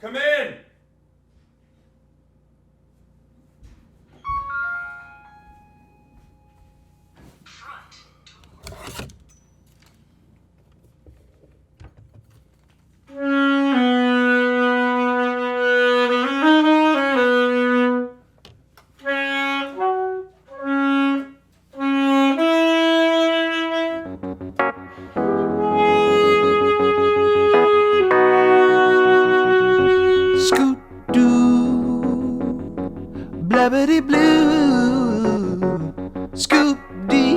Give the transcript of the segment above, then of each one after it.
Come in! Blabbity blue, scoop dee.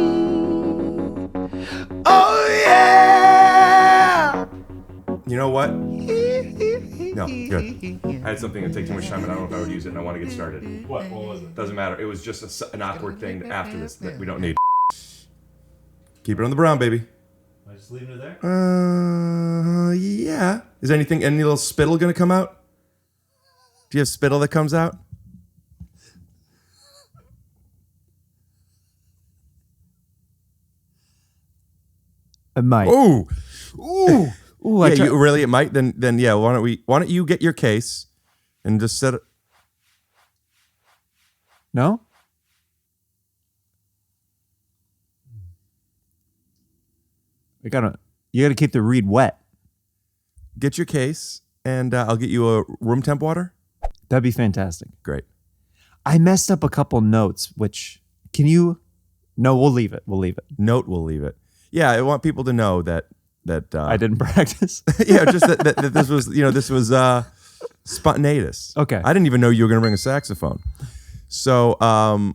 Oh yeah! You know what? No, good. I had something that take too much time, and I don't know if I would use it, and I want to get started. What was it? Doesn't matter. It was just an awkward thing after this that we don't need. Keep it on the brown, baby. Am I just leaving it there? Yeah. Is any little spittle gonna come out? Do you have spittle that comes out? It might. Ooh. Ooh. Yeah, it might. Then yeah. Why don't you get your case and just set it? No? You gotta keep the reed wet. Get your case, and I'll get you a room temp water. That'd be fantastic. Great. I messed up a couple notes, which can you? No, we'll leave it. We'll leave it. Note, we'll leave it. Yeah, I want people to know that I didn't practice. yeah, just that this was spontaneous. Okay. I didn't even know you were going to bring a saxophone. So I'll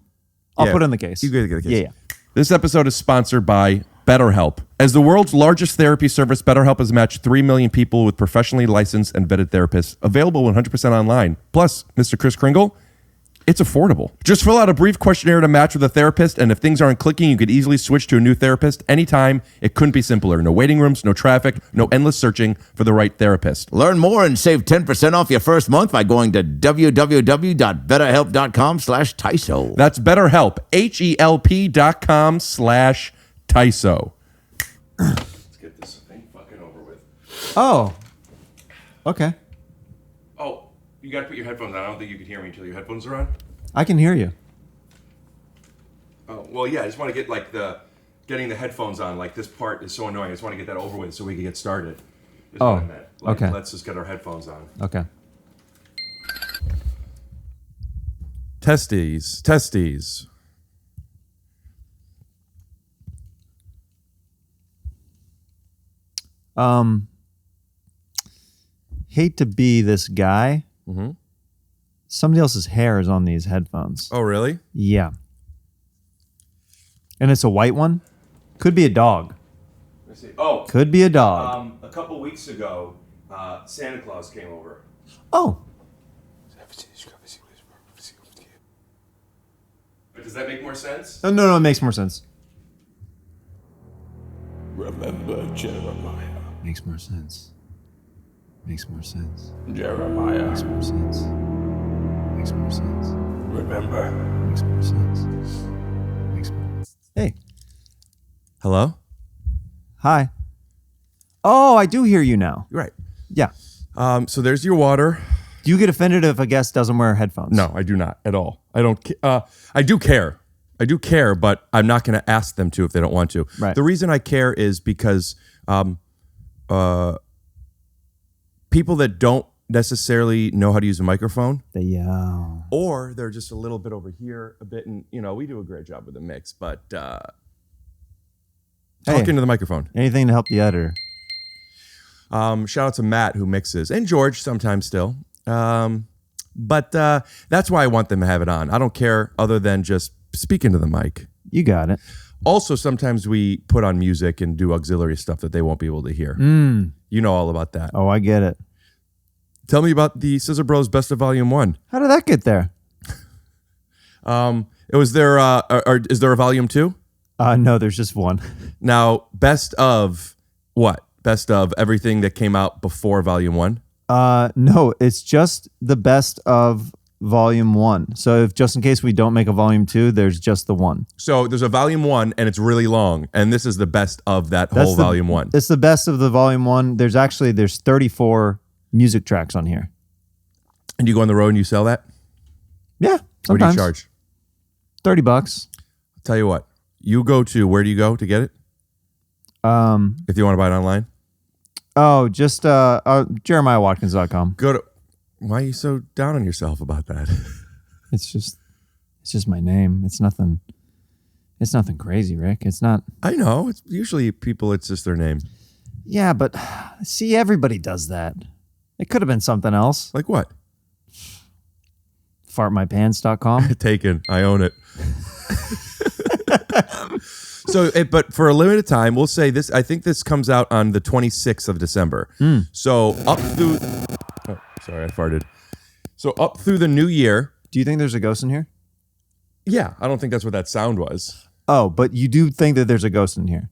put it in the case. You get the case. Yeah. This episode is sponsored by BetterHelp. As the world's largest therapy service, BetterHelp has matched 3 million people with professionally licensed and vetted therapists, available 100% online. Plus, Mr. Kris Kringle, it's affordable. Just fill out a brief questionnaire to match with a therapist, and if things aren't clicking, you could easily switch to a new therapist anytime. It couldn't be simpler. No waiting rooms, no traffic, no endless searching for the right therapist. Learn more and save 10% off your first month by going to www.betterhelp.com/TYSO. That's BetterHelp, HELP.com/TYSO. Let's get this thing fucking over with. Oh. Okay. Oh, you got to put your headphones on. I don't think you can hear me until your headphones are on. I can hear you. Oh, well, yeah, I just want to get getting the headphones on. Like, this part is so annoying. I just want to get that over with so we can get started. Is Oh, what I meant. okay. Let's just get our headphones on. Okay. Testes. Hate to be this guy. Mm-hmm. Somebody else's hair is on these headphones. Oh, really? Yeah. And it's a white one? Could be a dog. Let me see. Oh, Could be a dog. a couple weeks ago, Santa Claus came over. Oh. But does that make more sense? No, it makes more sense. Remember Jeremiah. Makes more sense. Makes more sense. Jeremiah. Makes more sense. Makes more sense. Remember. Makes more sense. Makes more. Hey. Hello? Hi. Oh, I do hear you now. You're right. Yeah. So there's your water. Do you get offended if a guest doesn't wear headphones? No, I do not at all. I don't. I do care. I do care, but I'm not going to ask them to if they don't want to. Right. The reason I care is because people that don't necessarily know how to use a microphone, They yell. or they're just a little bit over here, a bit, and we do a great job with the mix, but Hey. talking to the microphone. Anything to help the editor. Shout out to Matt who mixes, and George sometimes still. But that's why I want them to have it on. I don't care other than just speaking to the mic. You got it. Also, sometimes we put on music and do auxiliary stuff that they won't be able to hear. You know all about that. Oh, I get it. Tell me about the Scissor Bros Best of Volume 1. How did that get there? It was there, is there a Volume 2? No, there's just one. Now, best of what? Best of everything that came out before Volume 1? No, it's just the best of Volume 1. So if just in case we don't make a Volume 2, there's just the one. So there's a Volume 1 and it's really long, and this is the best of that whole Volume 1. It's the best of the Volume 1. There's 34 music tracks on here. And you go on the road and you sell that? Yeah, What do you sometimes. charge? $30. I'll tell you what. You go to, where do you go to get it? If you want to buy it online? Just JeremiahWatkins.com. Go to, why are you so down on yourself about that? It's just my name. It's nothing crazy, Rick. It's not. I know. It's usually people, it's just their name. Yeah, but see, everybody does that. It could have been something else. Like what? Fartmypants.com. Taken. I own it. But for a limited time, we'll say this. I think this comes out on the 26th of December. So up through. Oh, sorry, I farted. So up through the new year. Do you think there's a ghost in here? Yeah, I don't think that's what that sound was. Oh, but you do think that there's a ghost in here?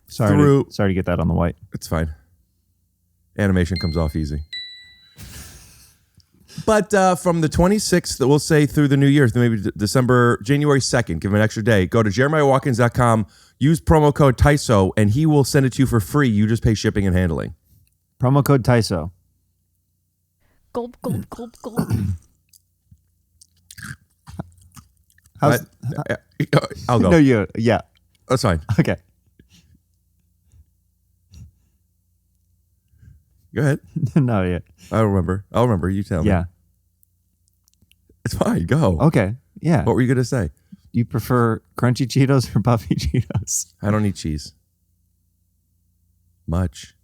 Sorry to get that on the white. It's fine. Animation comes off easy. But from the 26th, we'll say through the new year, maybe January 2nd, give him an extra day. Go to JeremiahWatkins.com, use promo code TYSO, and he will send it to you for free. You just pay shipping and handling. Promo code TYSO. Gulp, gulp, gulp, gulp. I'll go. No, yeah. That's fine. Okay. Go ahead. No, yeah. I'll remember. You tell me. Yeah. It's fine. Go. Okay. Yeah. What were you going to say? Do you prefer crunchy Cheetos or puffy Cheetos? I don't eat cheese. Much.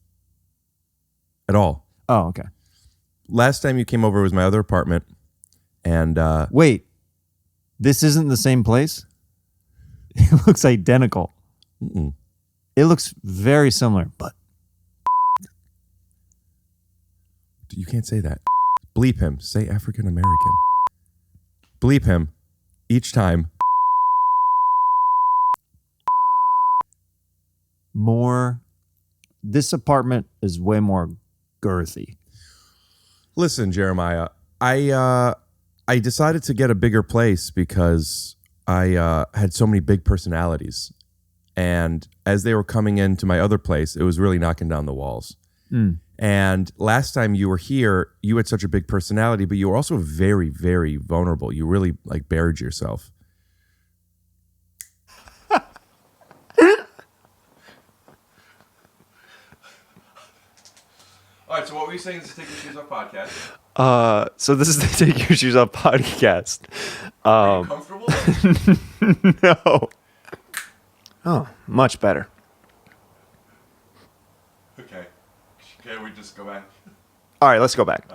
At all. Oh, okay. Last time you came over was my other apartment. And wait, this isn't the same place? It looks identical. Mm-mm. It looks very similar, but you can't say that. Bleep him. Say African American. Bleep him each time. This apartment is way more girthy. Listen, Jeremiah, I decided to get a bigger place because I had so many big personalities. And as they were coming into my other place, it was really knocking down the walls. And last time you were here, you had such a big personality, but you were also very, very vulnerable. You really bared yourself. All right, so what were you saying? This is Take Your Shoes Off podcast. So this is the Take Your Shoes Off podcast. Are you comfortable? No. Oh, much better. Okay. Can we just go back? All right, let's go back.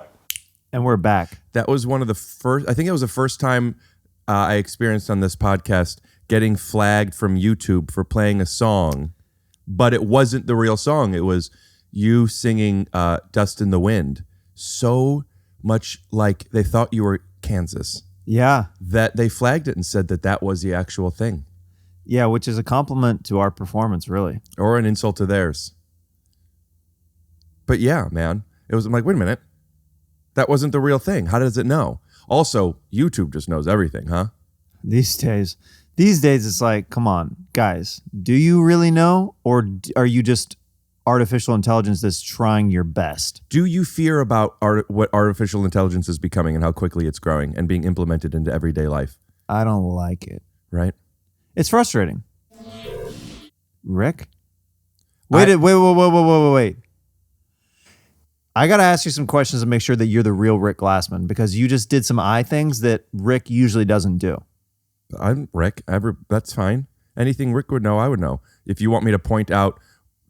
And we're back. That was one of the first, I think it was the first time I experienced on this podcast getting flagged from YouTube for playing a song, but it wasn't the real song. It was you singing Dust in the Wind so much like they thought you were Kansas Yeah. that they flagged it and said that that was the actual thing. Yeah, which is a compliment to our performance, really. Or an insult to theirs. But yeah, man, it was, I'm like, wait a minute. That wasn't the real thing. How does it know? Also, YouTube just knows everything, huh? These days, it's like, come on, guys, do you really know? Or are you just artificial intelligence that's trying your best? Do you fear about what artificial intelligence is becoming and how quickly it's growing and being implemented into everyday life? I don't like it. Right? It's frustrating. Rick? Wait. I got to ask you some questions to make sure that you're the real Rick Glassman, because you just did some eye things that Rick usually doesn't do. I'm Rick. That's fine. Anything Rick would know, I would know. If you want me to point out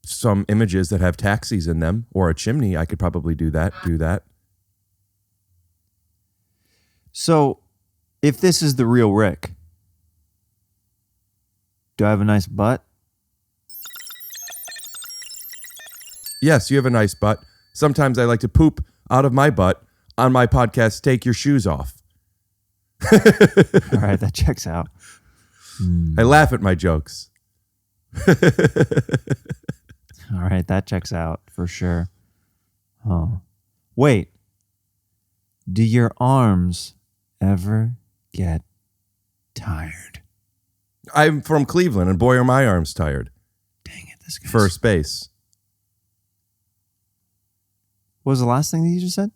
some images that have taxis in them or a chimney, I could probably do that. So, if this is the real Rick, do I have a nice butt? Yes, you have a nice butt. Sometimes I like to poop out of my butt on my podcast, Take Your Shoes Off. All right, that checks out. I laugh at my jokes. All right, that checks out for sure. Oh, wait. Do your arms ever get tired? I'm from Cleveland, and boy, are my arms tired. Dang it, this guy. First base. What was the last thing that you just said?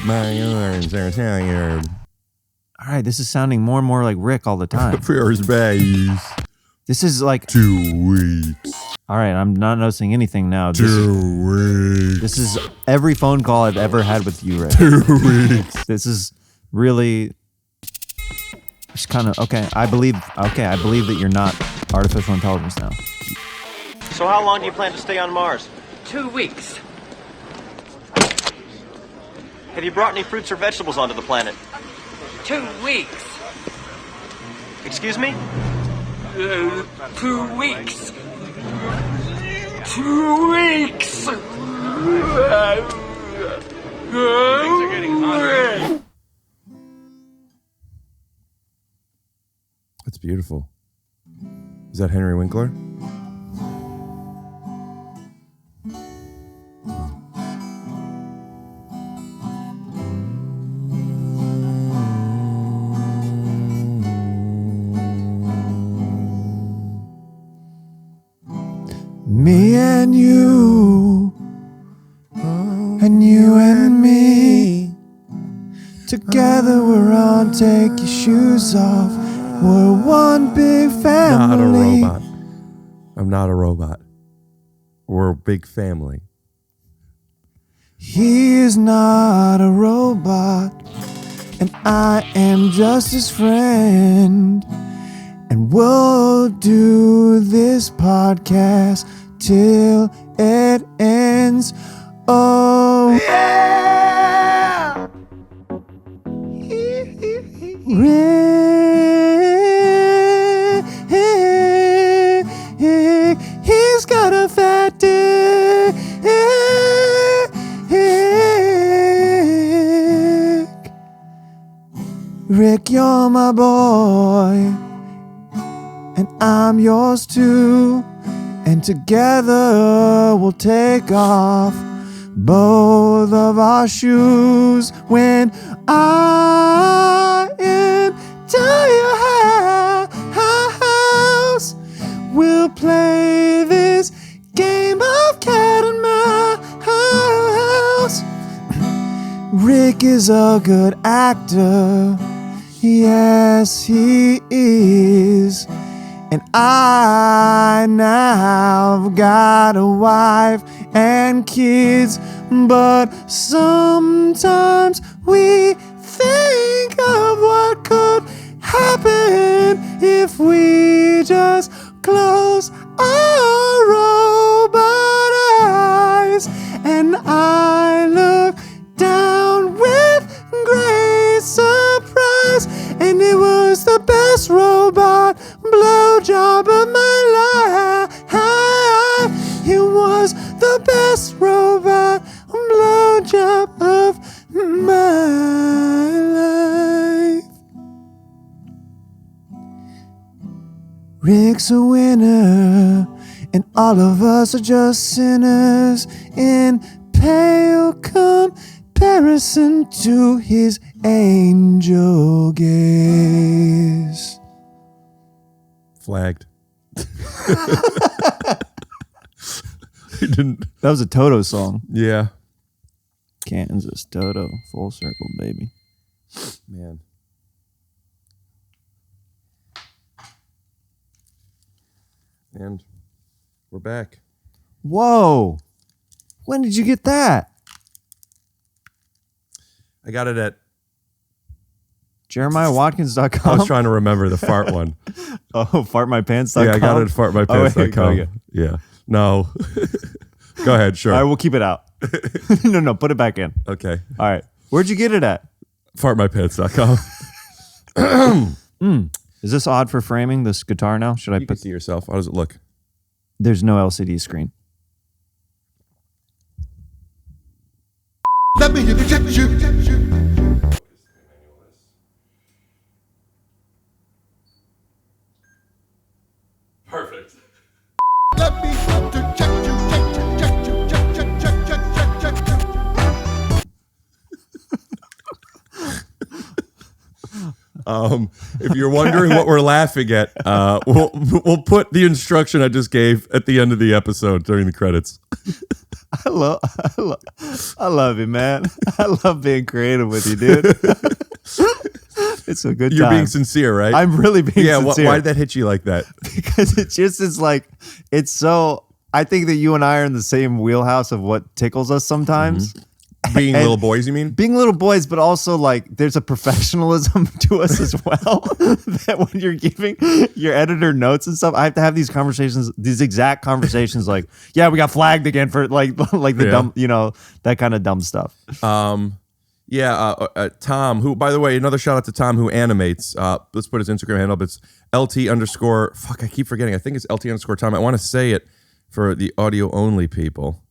My arms are tired. All right, this is sounding more and more like Rick all the time. First base. This is like 2 weeks. All right, I'm not noticing anything now. 2 weeks. This is every phone call I've ever had with you, Rick. 2 weeks. This is really just kind of okay. I believe that you're not artificial intelligence now. So how long do you plan to stay on Mars? 2 weeks. Have you brought any fruits or vegetables onto the planet? 2 weeks. Excuse me? 2 weeks. 2 weeks. Things are getting hotter. That's beautiful. Is that Henry Winkler? Me and you and me. Together we're on, take your shoes off. We're one big family. Not a robot. I'm not a robot. We're a big family. He is not a robot, and I am just his friend. And we'll do this podcast till it ends. Oh, yeah! Rick, he's got a fat dick. Rick, you're my boy, and I'm yours too. And together we'll take off both of our shoes when I enter your house. We'll play this game of cat and mouse. Rick is a good actor. Yes, he is. And I now have got a wife and kids, but sometimes we think of what could happen if we just close our robot eyes. And I look down with great surprise, and it was the best robot blowjob of my life. It was the best robot blowjob of my life. Rick's a winner, and all of us are just sinners in pale comparison to his angel gaze. Flagged. He didn't. That was a Toto song. Yeah. Kansas, Toto, full circle, baby. Man. And we're back. Whoa. When did you get that? I got it at. JeremiahWatkins.com. I was trying to remember the fart one. Oh, fartmypants.com. Yeah, I got it at fartmypants.com. Oh, wait, okay. Yeah. No. Go ahead, sure. All right, we'll keep it out. No, put it back in. Okay. All right. Where'd you get it at? Fartmypants.com. Is this odd for framing this guitar now? Should I You can put... see yourself. How does it look? There's no LCD screen. Let me inject you. Perfect. Let me check you. If you're wondering what we're laughing at, we'll put the instruction I just gave at the end of the episode during the credits. I love you, man. I love being creative with you, dude. It's a good time. You're being sincere, right? I'm really being sincere. Why did that hit you like that? Because it's like, it's so, I think that you and I are in the same wheelhouse of what tickles us sometimes. Being little boys, you mean? Being little boys, but also like there's a professionalism to us as well. That when you're giving your editor notes and stuff, I have to have these conversations, these exact conversations. Like, yeah, we got flagged again for like the dumb, that kind of dumb stuff. Tom, who, by the way, another shout out to Tom who animates. Let's put his Instagram handle up. It's LT_. Fuck, I keep forgetting. I think it's LT_Tom. I want to say it for the audio only people.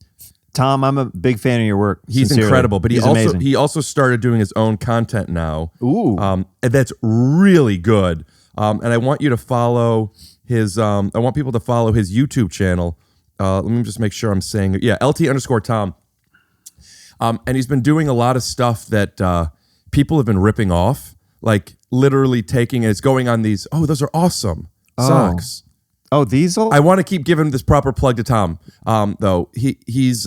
Tom, I'm a big fan of your work. He's sincerely. incredible, but He's amazing. he also started doing his own content now. Ooh. And that's really good. And I want you to follow his. I want people to follow his YouTube channel. Let me just make sure I'm saying it. Yeah, LT_Tom. And he's been doing a lot of stuff that people have been ripping off, like literally taking it. It's going on these. Oh, those are awesome socks. Oh, these? I want to keep giving this proper plug to Tom, though. He's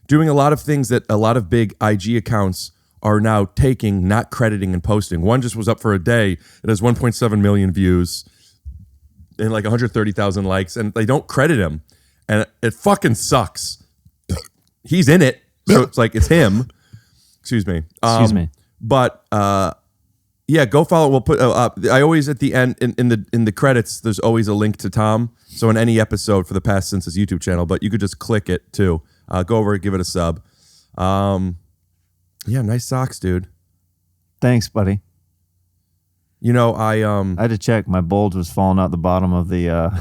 doing a lot of things that a lot of big IG accounts are now taking, not crediting and posting. One just was up for a day. It has 1.7 million views and like 130,000 likes, and they don't credit him. And it fucking sucks. He's in it, so it's like it's him. Excuse me. But yeah, go follow. We'll put. I always at the end in the credits. There's always a link to Tom. So in any episode for the past since his YouTube channel, but you could just click it too. Go over, give it a sub. Yeah, nice socks, dude. Thanks, buddy. I had to check. My bulge was falling out the bottom of the.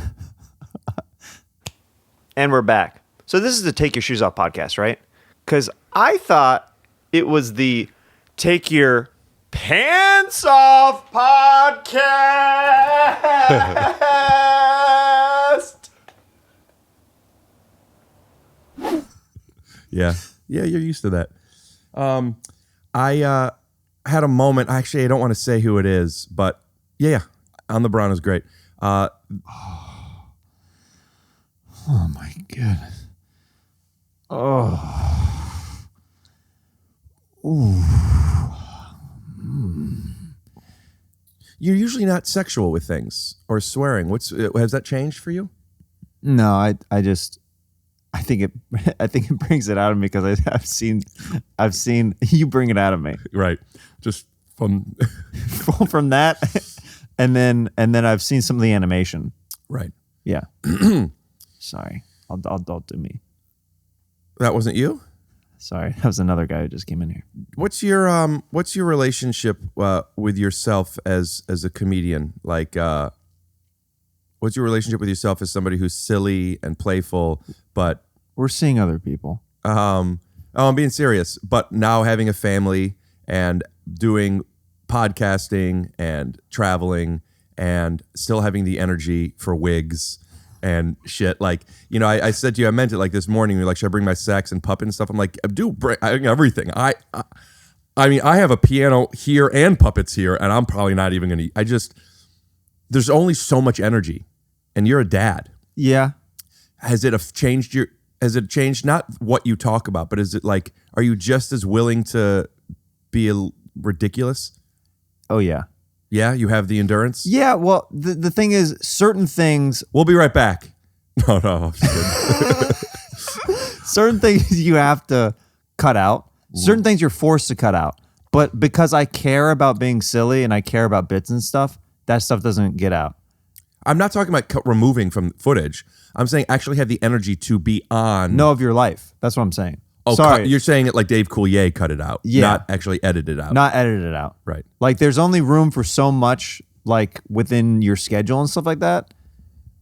And we're back. So this is the Take Your Shoes Off podcast, right? Because I thought it was the Take Your Pants Off podcast. Yeah, you're used to that. I had a moment. Actually, I don't want to say who it is, but yeah, On the Brown is great. Oh my goodness. Oh. Ooh. You're usually not sexual with things or swearing. Has that changed for you? No, I think it brings it out of me because I've seen you bring it out of me. Right. Just from from that, and then I've seen some of the animation. Right. Yeah. Sorry, I'll do me. That wasn't you? Sorry, that was another guy who just came in here. What's your relationship with yourself as a comedian? Like, what's your relationship with yourself as somebody who's silly and playful, but we're seeing other people. I'm being serious, but now having a family and doing podcasting and traveling and still having the energy for wigs and shit. Like, I said to you, I meant it like this morning. You're like, should I bring my sax and puppet and stuff? I'm like, I bring everything. I mean, I have a piano here and puppets here, and I'm probably not even going to, there's only so much energy, and you're a dad. Yeah. Has it changed not what you talk about, but is it like, are you just as willing to be ridiculous? Oh, yeah. Yeah, you have the endurance? Yeah, well, the thing is, certain things... We'll be right back. No, I'm just kidding. Certain things you have to cut out. Certain things you're forced to cut out. But because I care about being silly and I care about bits and stuff, that stuff doesn't get out. I'm not talking about removing from footage. I'm saying actually have the energy to be on... No, of your life. That's what I'm saying. Oh, sorry. You're saying it like Dave Coulier cut it out, not actually edit it out. Not edit it out. Right. Like there's only room for so much like within your schedule and stuff like that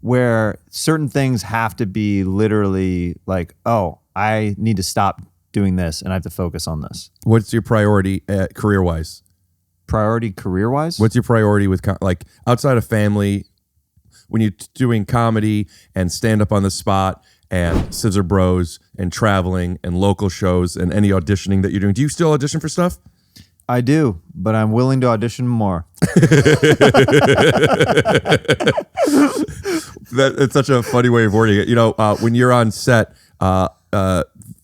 where certain things have to be literally like, oh, I need to stop doing this and I have to focus on this. What's your priority career-wise? Priority career-wise? What's your priority with like outside of family when you're doing comedy and stand up on the spot and Scissor Bros and traveling and local shows and any auditioning that you're doing? Do you still audition for stuff? I do, but I'm willing to audition more. It's such a funny way of wording it. You know, when you're on set, a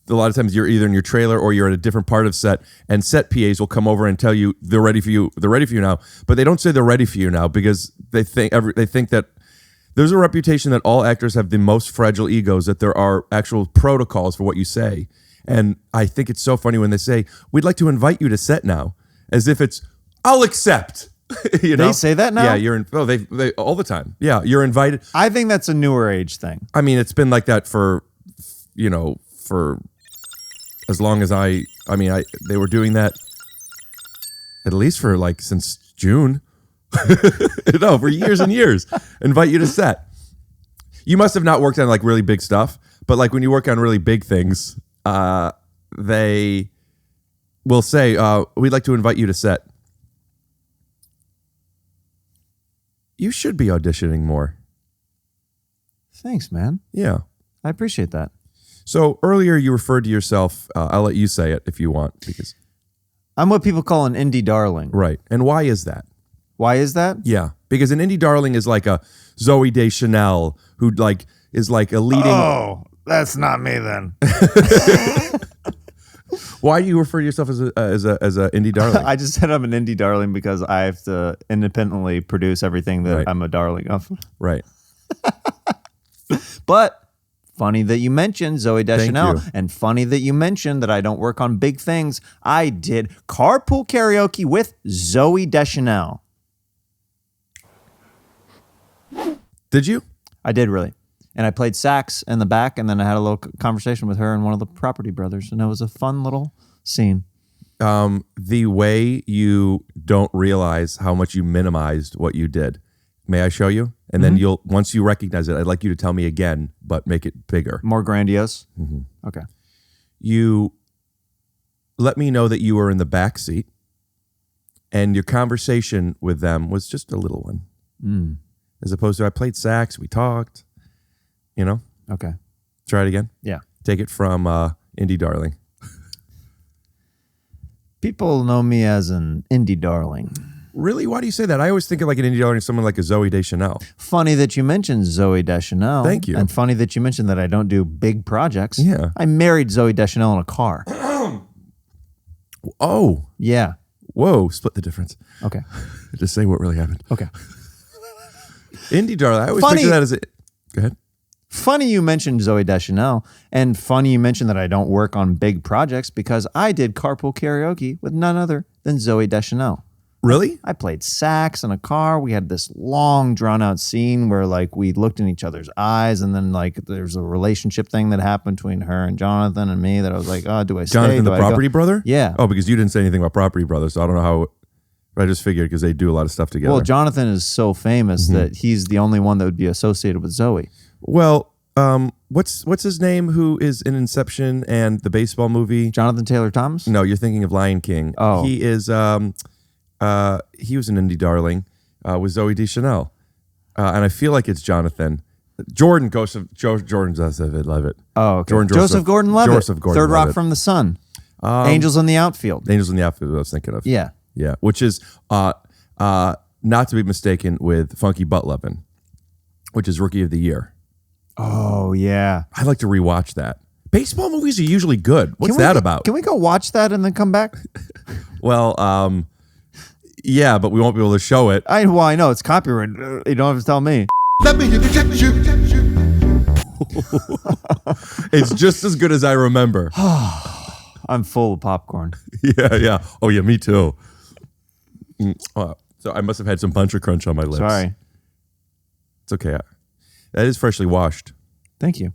lot of times you're either in your trailer or you're at a different part of set, and set PAs will come over and tell you they're ready for you. They're ready for you now, but they don't say they're ready for you now because they think that there's a reputation that all actors have the most fragile egos, that there are actual protocols for what you say. And I think it's so funny when they say, "We'd like to invite you to set now," as if it's, "I'll accept." You know? They say that now? Yeah, you're in. Oh, they all the time. Yeah, you're invited. I think that's a newer age thing. I mean, it's been like that for as long as they were doing that at least for like since June. No, for years and years. Invite you to set. You must have not worked on like really big stuff, but like when you work on really big things, they will say, "We'd like to invite you to set." You should be auditioning more. Thanks, man. Yeah. I appreciate that. So earlier you referred to yourself. I'll let you say it if you want, because I'm what people call an indie darling. right. And why is that? Why is that? Yeah, because an indie darling is like a Zoe Deschanel who like is like a leading. Oh, that's not me then. Why do you refer to yourself as a indie darling? I just said I'm an indie darling because I have to independently produce everything that Right. I'm a darling of. Right. But funny that you mentioned Zoe Deschanel, you. and funny that you mentioned that I don't work on big things. I did carpool karaoke with Zoe Deschanel. Did you? I did, really. And I played sax in the back, and then I had a little conversation with her and one of the Property Brothers, and it was a fun little scene. The way you don't realize how much you minimized what you did. May I show you? And then once you recognize it, I'd like you to tell me again, but make it bigger. More grandiose? Okay. You let me know that you were in the back seat, and your conversation with them was just a little one. As opposed to, I played sax, we talked, you know? Okay. Try it again. Yeah. Take it from Indie Darling. People know me as an indie darling. Really? Why do you say that? I always think of like an indie darling as someone like a Zoe Deschanel. Funny that you mentioned Zoe Deschanel. Thank you. And funny that you mentioned that I don't do big projects. Yeah. I married Zoe Deschanel in a car. Oh, Yeah. whoa, split the difference. Okay. Just say what really happened. Okay. Indie darling. I always Funny- picture that as a... Go ahead. Funny you mentioned Zoe Deschanel, and funny you mentioned that I don't work on big projects because I did carpool karaoke with none other than Zoe Deschanel. Really? I played sax in a car. We had this long, drawn-out scene where, like, we looked in each other's eyes, and then, like, there's a relationship thing that happened between her and Jonathan and me that I was like, oh, do I stay? Jonathan, Do the I go? Property Brother? Yeah. Oh, because you didn't say anything about Property Brother, so I don't know how... I just figured because they do a lot of stuff together. Well, Jonathan is so famous that he's the only one that would be associated with Zoe. Well, what's his name who is in Inception and the baseball movie? Jonathan Taylor Thomas? No, you're thinking of Lion King. Oh. He is... he was an indie darling with Zoe Deschanel. And I feel like it's Jonathan. Jordan Jordan Joseph Levitt. Oh, okay. Jordan Joseph Gordon-Levitt. Joseph Third Gordon-Levitt. Rock from the Sun. Angels in the Outfield. Angels in the Outfield I was thinking of. Yeah. Yeah, which is not to be mistaken with Funky Butt Lovin', which is Rookie of the Year. Oh, yeah. I'd like to rewatch that. Baseball movies are usually good. What's that about? Can we go watch that and then come back? Well, yeah, but we won't be able to show it. I know it's copyright. You don't have to tell me. It's just as good as I remember. I'm full of popcorn. Yeah. Oh, yeah, me too. So I must have had some Buncher Crunch on my lips. Sorry. It's okay. That is freshly washed. Thank you.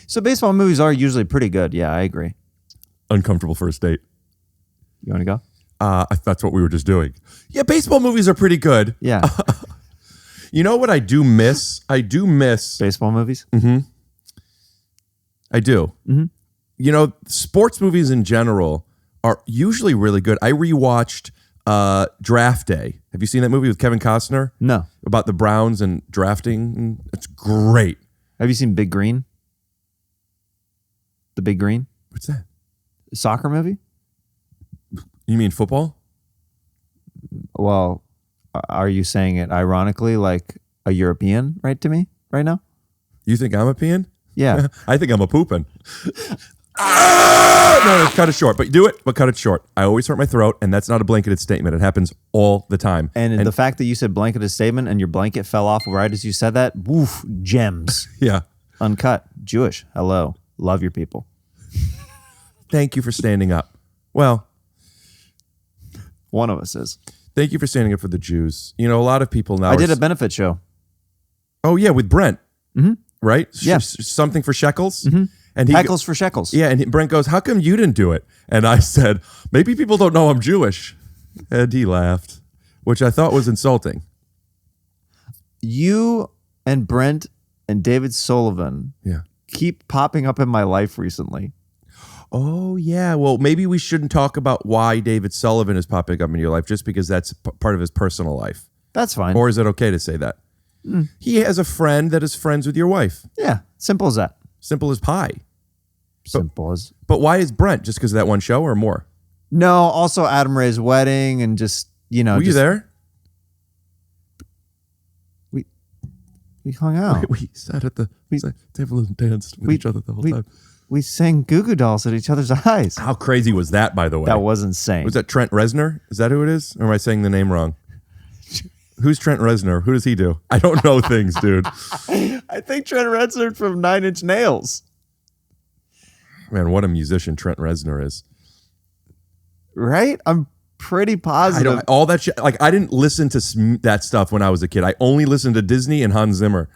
So baseball movies are usually pretty good. Yeah, I agree. Uncomfortable first date. You want to go? That's what we were just doing. Yeah, baseball movies are pretty good. Yeah. You know what I do miss? I do miss... Baseball movies? I do. You know, sports movies in general are usually really good. I rewatched Draft Day. Have you seen that movie with Kevin Costner? No. About the Browns and drafting? It's great. Have you seen Big Green? The Big Green? What's that? Soccer movie? You mean football? Well, are you saying it ironically like a European right to me right now? You think I'm a peeing? Yeah. I think I'm a pooping. No, cut it short. But do it, but cut it short. I always hurt my throat, and that's not a blanketed statement. It happens all the time. And the fact that you said blanketed statement and your blanket fell off right as you said that, woof, gems. Yeah. Uncut. Jewish. Hello. Love your people. Thank you for standing up. Well, one of us is. Thank you for standing up for the Jews. You know, a lot of people now. I did a benefit show. Oh, yeah, with Brent. Mm-hmm. Right? Yeah. Something for shekels. Mm-hmm. And Heckles for shekels. Yeah, and Brent goes, "How come you didn't do it?" And I said, "Maybe people don't know I'm Jewish." And he laughed, which I thought was insulting. You and Brent and David Sullivan keep popping up in my life recently. Oh, yeah. Well, maybe we shouldn't talk about why David Sullivan is popping up in your life just because that's part of his personal life. That's fine. Or is it okay to say that? He has a friend that is friends with your wife. Yeah, simple as that. Simple as pie. Simple as. But why is Brent? Just because of that one show or more? No, also Adam Ray's wedding and just, you know. Were you there? We hung out. We sat at the table and danced with each other the whole time. We sang Goo Goo Dolls at each other's eyes. How crazy was that, by the way? That was insane. Was that Trent Reznor? Is that who it is? Or am I saying the name wrong? Who's Trent Reznor? Who does he do? I don't know things, dude. I think Trent Reznor from Nine Inch Nails. Man, what a musician Trent Reznor is. Right? I'm pretty positive. All that shit. Like, I didn't listen to that stuff when I was a kid. I only listened to Disney and Hans Zimmer.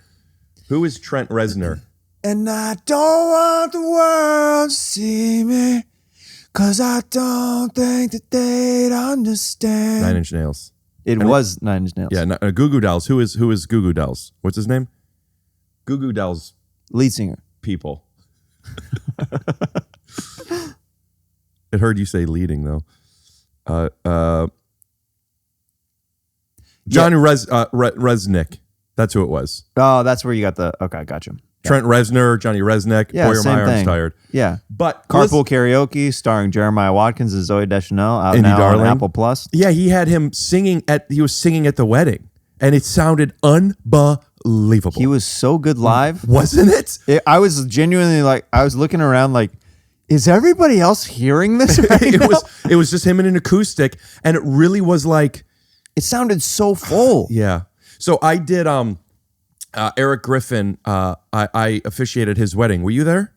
Who is Trent Reznor? And I don't want the world to see me, 'cause I don't think that they'd understand. 9 Inch Nails. It was 9 Inch Nails. Yeah, Goo Goo Dolls. Who is Goo Goo Dolls? What's his name? Goo Goo Dolls Lead singer. people. It heard you say leading though. Johnny Resnick. That's who it was. Oh, that's where you got the. Okay, gotcha. Trent Reznor, Johnny Resnick. Yeah, Boy, are same my arms thing. tired. Yeah. But Carpool Karaoke starring Jeremiah Watkins and Zoe Deschanel out Indy now Darling. on Apple Plus. Yeah, he had him singing he was singing at the wedding, and it sounded unbelievable. He was so good live. Wasn't it? I was genuinely like, I was looking around like, is everybody else hearing this right now? It was just him and an acoustic, and it really was like, it sounded so full. yeah. So I did Eric Griffin. I officiated his wedding. Were you there?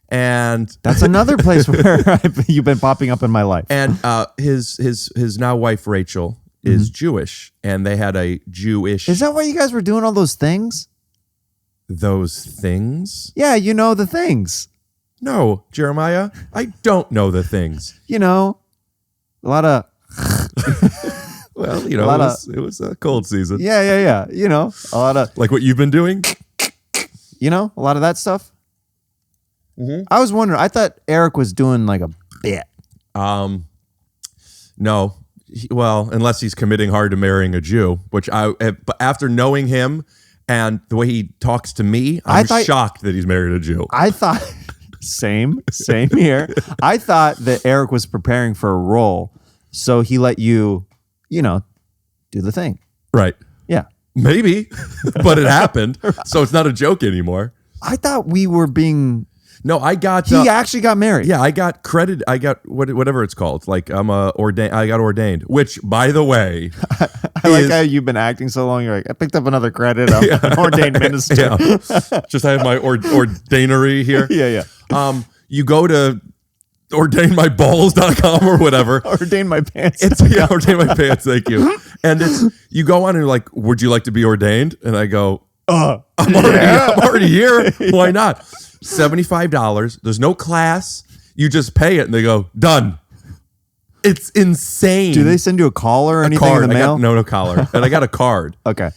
And That's another place where you've been popping up in my life. and his now wife Rachel is Jewish, and they had a Jewish Is that why you guys were doing all those things? those things. Yeah, you know the things. No, Jeremiah, I don't know the things. You know, a lot of Well, you know, it was a cold season. yeah. You know, a lot of Like what you've been doing. a lot of that stuff. I was wondering. I thought Eric was doing like a bit. No. Well, unless he's committing hard to marrying a Jew, which but after knowing him and the way he talks to me, I'm shocked that he's married a Jew. I thought same here. I thought that Eric was preparing for a role, so he let you, do the thing. Right. Yeah. Maybe, but it happened. So it's not a joke anymore. I thought we were being. No, I got. He actually got married. Yeah, I got credit. I got whatever it's called. Like I got ordained. Which, by the way, I like how you've been acting so long. You're like, I picked up another credit. I'm an ordained minister. Yeah. Just I have my ordainery here. Yeah. You go to ordainmyballs.com or whatever. Ordain my pants. Ordain my pants. Thank you. And you go on and you're like, would you like to be ordained? And I go, I'm already here. Why not? $75. There's no class. You just pay it, and they go, done. It's insane. Do they send you a collar or anything in the mail? No collar. And I got a card. Okay.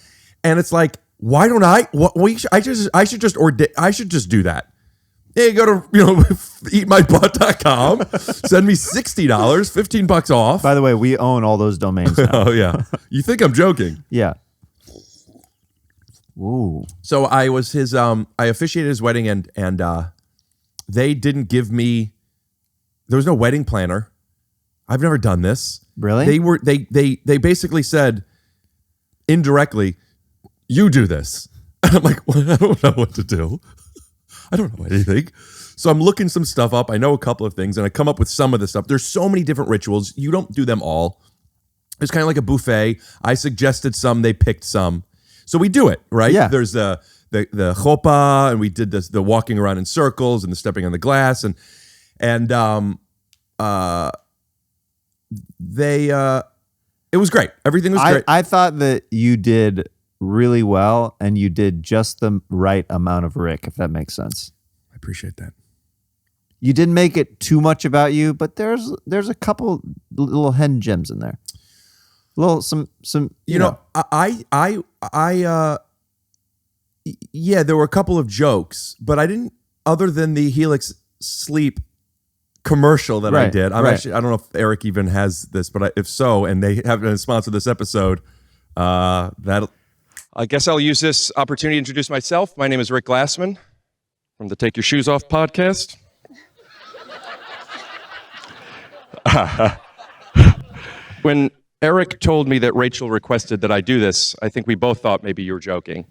And it's like, why don't I? I should just do that. Hey, go to eatmybutt.com. Send me $60, $15 off. By the way, we own all those domains now. Oh yeah. You think I'm joking? Yeah. Ooh. So I was I officiated his wedding, and they didn't give me There was no wedding planner. I've never done this. Really? They basically said indirectly, you do this. I'm like, well, I don't know what to do. I don't know anything. So I'm looking some stuff up. I know a couple of things, and I come up with some of the stuff. There's so many different rituals. You don't do them all. It's kind of like a buffet. I suggested some. They picked some. So we do it, right? Yeah. There's the chopa, and we did the walking around in circles and the stepping on the glass, and it was great. Everything was great. I thought that you did really well, and you did just the right amount of Rick, if that makes sense. I appreciate that. You didn't make it too much about you, but there's a couple little hidden gems in there. Some you know. Yeah, there were a couple of jokes, but I didn't, other than the Helix Sleep commercial that I did. I don't know if Eric even has this, but if so, and they haven't sponsored this episode, that I guess I'll use this opportunity to introduce myself. My name is Rick Glassman from the Take Your Shoes Off podcast. When Eric told me that Rachel requested that I do this, I think we both thought maybe you were joking.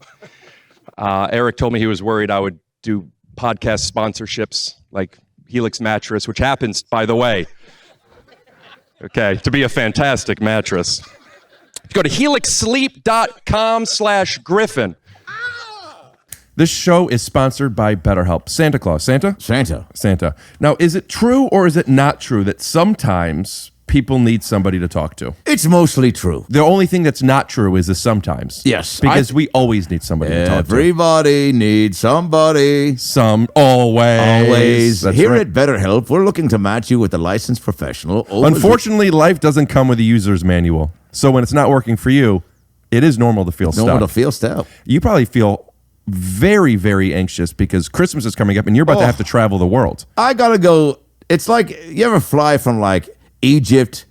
Eric told me he was worried I would do podcast sponsorships like Helix Mattress, which happens, by the way, to be a fantastic mattress. Go to helixsleep.com/Griffin. This show is sponsored by BetterHelp. Santa Claus. Santa. Now, is it true or is it not true that sometimes people need somebody to talk to? It's mostly true. The only thing that's not true is the sometimes. Yes. Because we always need somebody to talk to. Everybody needs somebody. Always. That's Here right. at BetterHelp, we're looking to match you with a licensed professional. Unfortunately, life doesn't come with a user's manual. So when it's not working for you, it is normal to feel stuck. Normal to feel stuck. You probably feel very, very anxious because Christmas is coming up and you're about to have to travel the world. I gotta go. It's like, you ever fly from like Egypt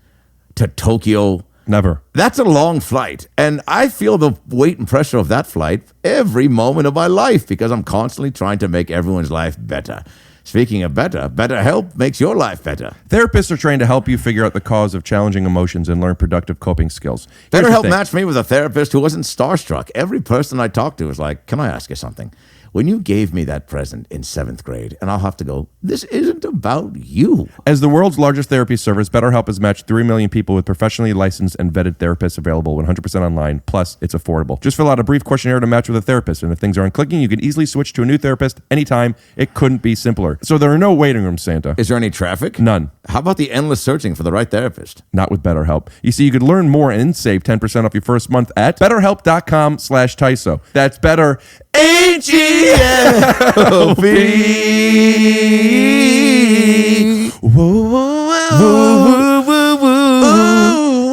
to Tokyo? Never. That's a long flight. And I feel the weight and pressure of that flight every moment of my life because I'm constantly trying to make everyone's life better. Speaking of better, BetterHelp makes your life better. Therapists are trained to help you figure out the cause of challenging emotions and learn productive coping skills. Here's the BetterHelp thing. matched me with a therapist who wasn't starstruck. Every person I talked to was like, can I ask you something? When you gave me that present in 7th grade, and I'll have to go, this isn't about you. As the world's largest therapy service, BetterHelp has matched 3 million people with professionally licensed and vetted therapists available 100% online. Plus, it's affordable. Just fill out a brief questionnaire to match with a therapist, and if things aren't clicking, you can easily switch to a new therapist anytime. It couldn't be simpler. So there are no waiting rooms, Santa. Is there any traffic? None. How about the endless searching for the right therapist? Not with BetterHelp. You see, you could learn more and save 10% off your first month at betterhelp.com/TYSO. That's better. H-E-L-P.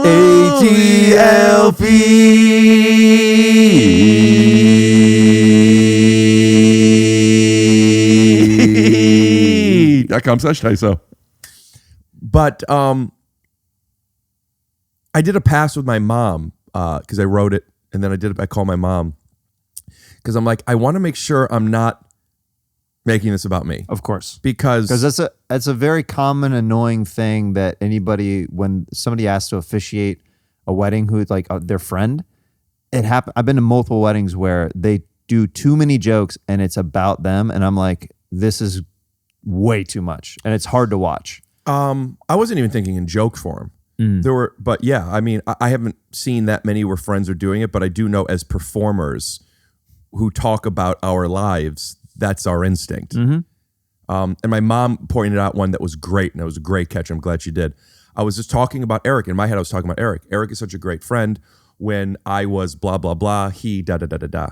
H-E-L-P.com/TYSO. But I did a pass with my mom because I wrote it, and then I called my mom because I'm like, I want to make sure I'm not making this about me. Of course. Because that's a very common annoying thing that anybody, when somebody asks to officiate a wedding who's like their friend, it happened. I've been to multiple weddings where they do too many jokes and it's about them, and I'm like, this is way too much, and it's hard to watch. I wasn't even thinking in joke form. But yeah, I mean, I haven't seen that many where friends are doing it, but I do know as performers who talk about our lives, that's our instinct. And my mom pointed out one that was great, and it was a great catch. I'm glad she did. I was just talking about Eric. In my head, I was talking about Eric. Eric is such a great friend. When I was blah, blah, blah, he da-da-da-da-da.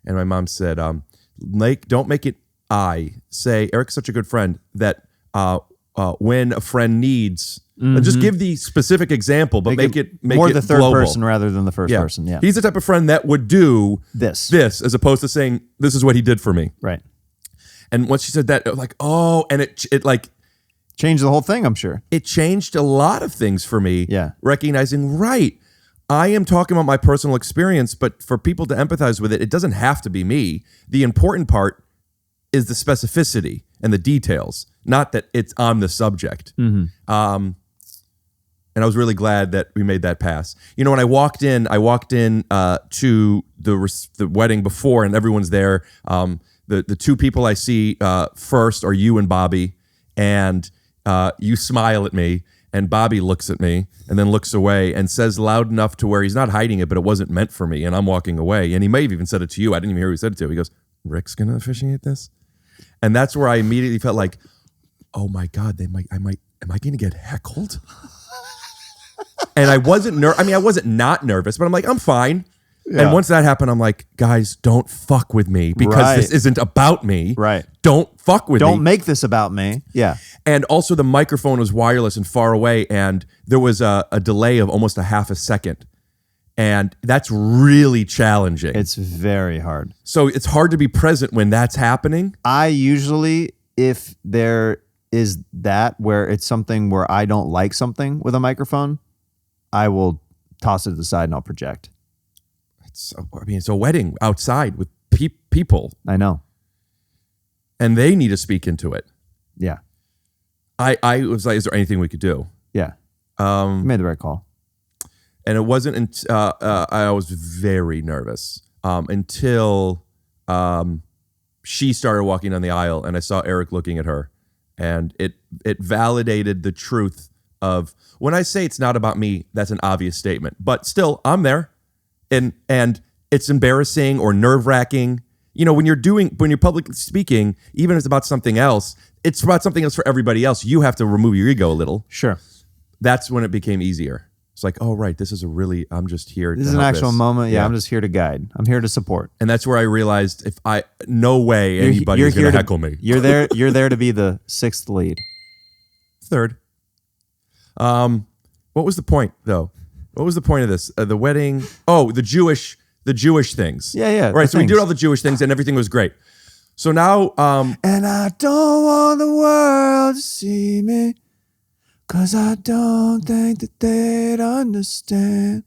And my mom said, don't make it I. Say, Eric's such a good friend that when a friend needs... Just give the specific example, but make it more the third global. person rather than the first person. Yeah, he's the type of friend that would do this, as opposed to saying this is what he did for me. Right. And once she said that, it was like, oh, and it like changed the whole thing. I'm sure it changed a lot of things for me. Yeah, recognizing I am talking about my personal experience, but for people to empathize with it, it doesn't have to be me. The important part is the specificity and the details, not that it's on the subject. And I was really glad that we made that pass. You know, when I walked in to the wedding before, and everyone's there. The two people I see first are you and Bobby, and you smile at me, and Bobby looks at me and then looks away and says loud enough to where he's not hiding it, but it wasn't meant for me, and I'm walking away. And he may have even said it to you. I didn't even hear who he said it to. He goes, "Rick's gonna officiate this," and that's where I immediately felt like, oh my God, am I gonna get heckled? And I wasn't I wasn't not nervous, but I'm like, I'm fine. Yeah. And once that happened, I'm like, guys, don't fuck with me because this isn't about me. Right. Don't fuck with me. Don't make this about me. Yeah. And also the microphone was wireless and far away, and there was a delay of almost a half a second. And that's really challenging. It's very hard. So it's hard to be present when that's happening. I usually, if there is that where it's something where I don't like something with a microphone, I will toss it to the side and I'll project. It's a wedding outside with people. I know. And they need to speak into it. Yeah. I was like, is there anything we could do? Yeah. You made the right call. And it wasn't I was very nervous until she started walking down the aisle and I saw Eric looking at her. And it validated the truth of, when I say it's not about me, that's an obvious statement. But still, I'm there. And it's embarrassing or nerve-wracking. You know, when you're publicly speaking, even if it's about something else, it's about something else for everybody else. You have to remove your ego a little. Sure. That's when it became easier. It's like, oh, right, I'm just here. This is an actual moment. Yeah, I'm just here to guide. I'm here to support. And that's where I realized no way anybody's going to heckle me. You're there to be the sixth lead. Third. What was the point, though? What was the point of this? The wedding? Oh, the Jewish things. Yeah. Right. So we did all the Jewish things, and everything was great. So now, and I don't want the world to see me, 'cause I don't think that they'd understand.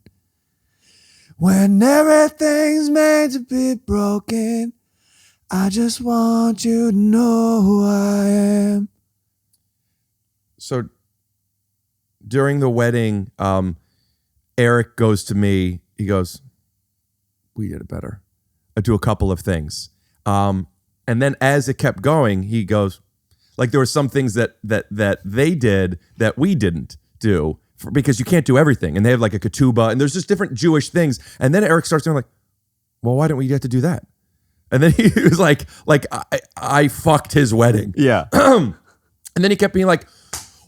When everything's made to be broken, I just want you to know who I am. So during the wedding, Eric goes to me. He goes, "We did it better. I do a couple of things." And then as it kept going, he goes, like there were some things that they did that we didn't do because you can't do everything. And they have like a ketubah and there's just different Jewish things. And then Eric starts doing like, well, why didn't we get to do that? And then he was like I fucked his wedding. Yeah. And then he kept being like,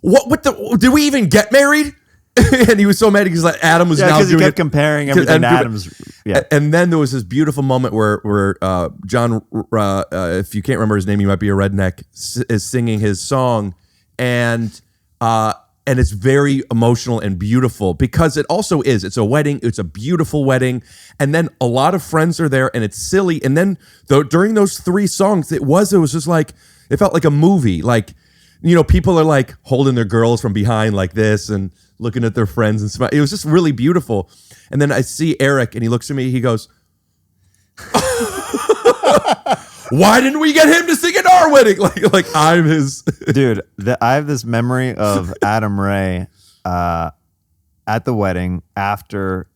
what did we even get married? And he was so mad because like Adam was now doing it. Because he kept comparing everything to Adam's. Yeah. And then there was this beautiful moment where John, if you can't remember his name, you might be a redneck, is singing his song, and it's very emotional and beautiful because it also is. It's a wedding. It's a beautiful wedding, and then a lot of friends are there, and it's silly. And then during those three songs, it was just like it felt like a movie. Like, you know, people are like holding their girls from behind like this and looking at their friends and smiling. It was just really beautiful. And then I see Eric and he looks at me, he goes, why didn't we get him to sing at our wedding? Like I'm his dude. I have this memory of Adam Ray at the wedding after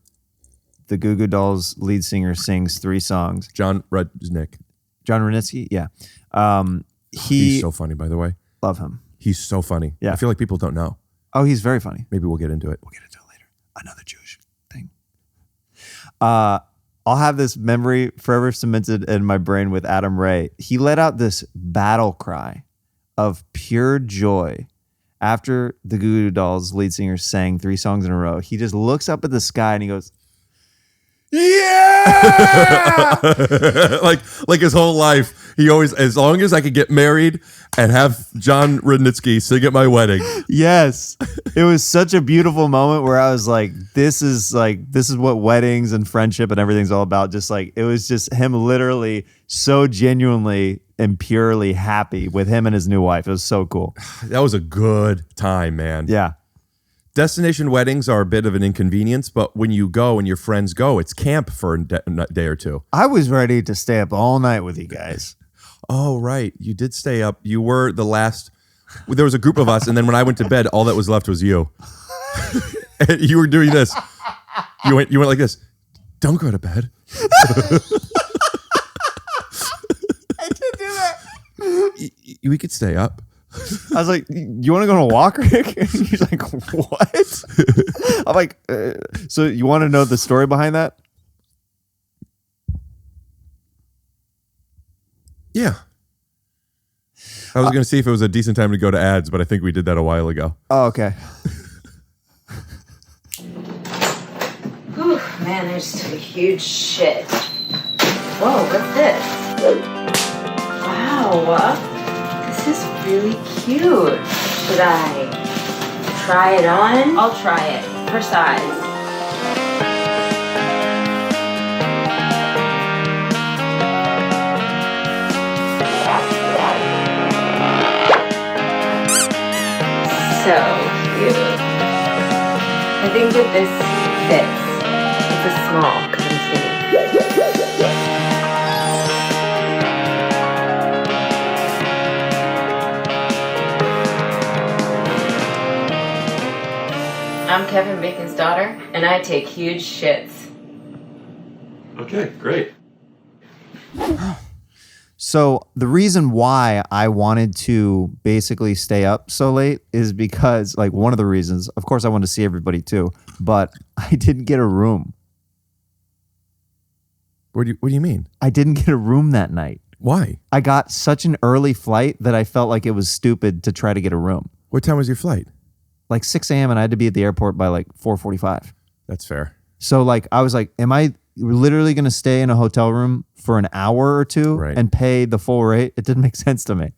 the Goo Goo Dolls lead singer sings three songs. John Rudnitsky, yeah. He's so funny, by the way. Love him. He's so funny. Yeah. I feel like people don't know. Oh, he's very funny. Maybe we'll get into it. We'll get into it later. Another Jewish thing. I'll have this memory forever cemented in my brain with Adam Ray. He let out this battle cry of pure joy after the Goo Goo Dolls lead singer sang three songs in a row. He just looks up at the sky and he goes, yeah! like his whole life, he always, as long as I could get married and have John Rudnitsky sing at my wedding. Yes. It was such a beautiful moment where I was like, this is what weddings and friendship and everything's all about. Just like, it was just him literally so genuinely and purely happy with him and his new wife. It was so cool. That was a good time, man. Yeah. Destination weddings are a bit of an inconvenience, but when you go and your friends go, it's camp for a day or two. I was ready to stay up all night with you guys. Oh, right. You did stay up. You were the last. There was a group of us, and then when I went to bed, all that was left was you. And you were doing this. You went like this. Don't go to bed. I did do that. We could stay up. I was like, you want to go on a walk, Rick? And he's like, what? I'm like, so you want to know the story behind that? Yeah. I was going to see if it was a decent time to go to ads, but I think we did that a while ago. Oh, okay. Whew, man, there's some huge shit. Whoa, what's this? Wow, this is really cute. Should I try it on? I'll try it for size. So cute. I think that this fits. It's a small because I'm skinny. I'm Kevin Bacon's daughter, and I take huge shits. Okay, great. So the reason why I wanted to basically stay up so late is because, like, one of the reasons, of course I wanted to see everybody too, but I didn't get a room. What do you mean? I didn't get a room that night. Why? I got such an early flight that I felt like it was stupid to try to get a room. What time was your flight? Like 6 a.m. and I had to be at the airport by like 4:45. That's fair. So like I was like, am I literally going to stay in a hotel room for an hour or two and pay the full rate? It didn't make sense to me.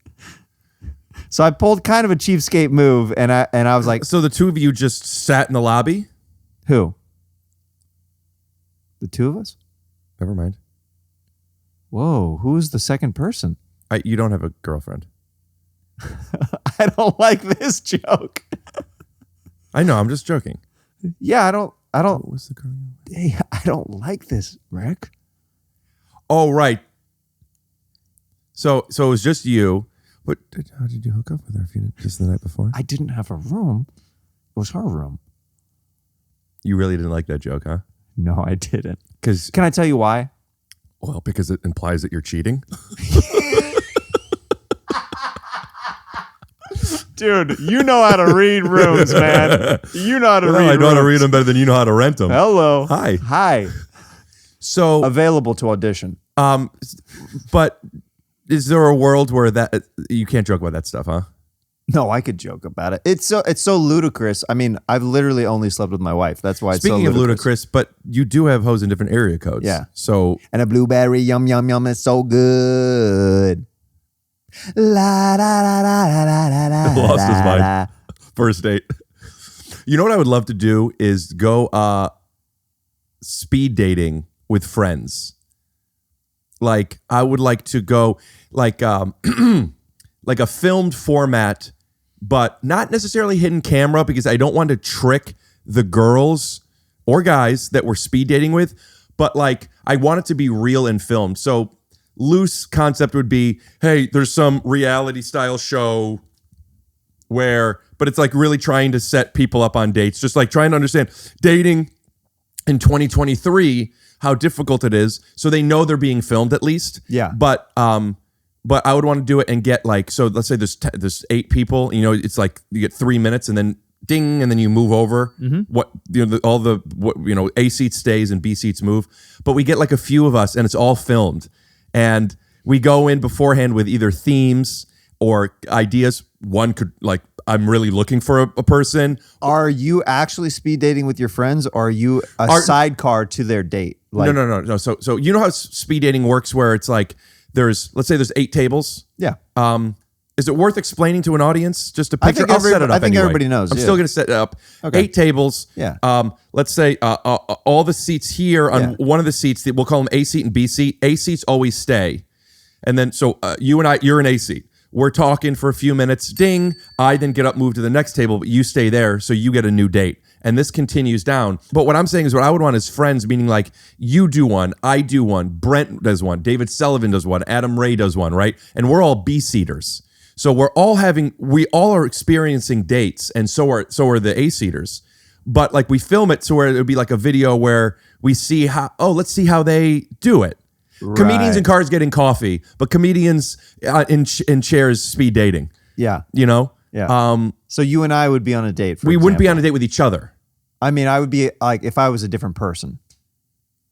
So I pulled kind of a cheapskate move, and I was like, so the two of you just sat in the lobby? Who? The two of us? Never mind. Whoa, who's the second person? You don't have a girlfriend. I don't like this joke. I know, I'm just joking. Yeah, I don't. What was the girl? Hey, I don't like this, Rick. Oh, right. So it was just you. But how did you hook up with her just the night before? I didn't have a room. It was her room. You really didn't like that joke, huh? No, I didn't. Because can I tell you why? Well, because it implies that you're cheating. Dude, you know how to read rooms, man. You know how to read I know how to rooms. read them better than you know how to rent them. Hello. Hi. Hi. So available to audition. But is there a world where that you can't joke about that stuff, huh? No, I could joke about it. It's so ludicrous. I mean, I've literally only slept with my wife. That's why it's Speaking so of ludicrous, but you do have hoes in different area codes. Yeah. So and a blueberry yum yum yum is so good. La da da da da da da. Lost his mind. First date. You know what I would love to do is go speed dating with friends. Like I would like to go like like a filmed format, but not necessarily hidden camera because I don't want to trick the girls or guys that we're speed dating with, but like I want it to be real and filmed. So loose concept would be, hey, there's some reality style show where, but it's like really trying to set people up on dates, just like trying to understand dating in 2023, how difficult it is. So they know they're being filmed at least. Yeah. But I would want to do it and get like, so let's say there's 8 people, you know, it's like you get 3 minutes and then ding, and then you move over. What, you know, all the, what, you know, A seat stays and B seats move, but we get like a few of us and it's all filmed. And we go in beforehand with either themes or ideas. One could like, I'm really looking for a person. Are you actually speed dating with your friends, or are you a sidecar to their date? Like, No. So you know how speed dating works, where it's like let's say there's 8 tables. Yeah. Is it worth explaining to an audience? Just a picture. I'll set it up. I think anyway. everybody knows. I'm yeah. still going to set it up. Okay. 8 tables. Yeah. Let's say all the seats here on one of the seats, we'll call them A seat and B seat. A seats always stay. And then so you and I, you're in A seat. We're talking for a few minutes. Ding. I then get up, move to the next table, but you stay there, so you get a new date. And this continues down. But what I'm saying is what I would want is friends, meaning like you do one, I do one, Brent does one, David Sullivan does one, Adam Ray does one, right? And we're all B-seaters. So we all are experiencing dates, and so are the A-seaters. But like we film it to where it would be like a video where we see let's see how they do it. Right. Comedians in cars getting coffee, but comedians in chairs speed dating. Yeah. You know? Yeah. So you and I would be on a date, for We example. wouldn't be on a date with each other. I mean, I would be like if I was a different person.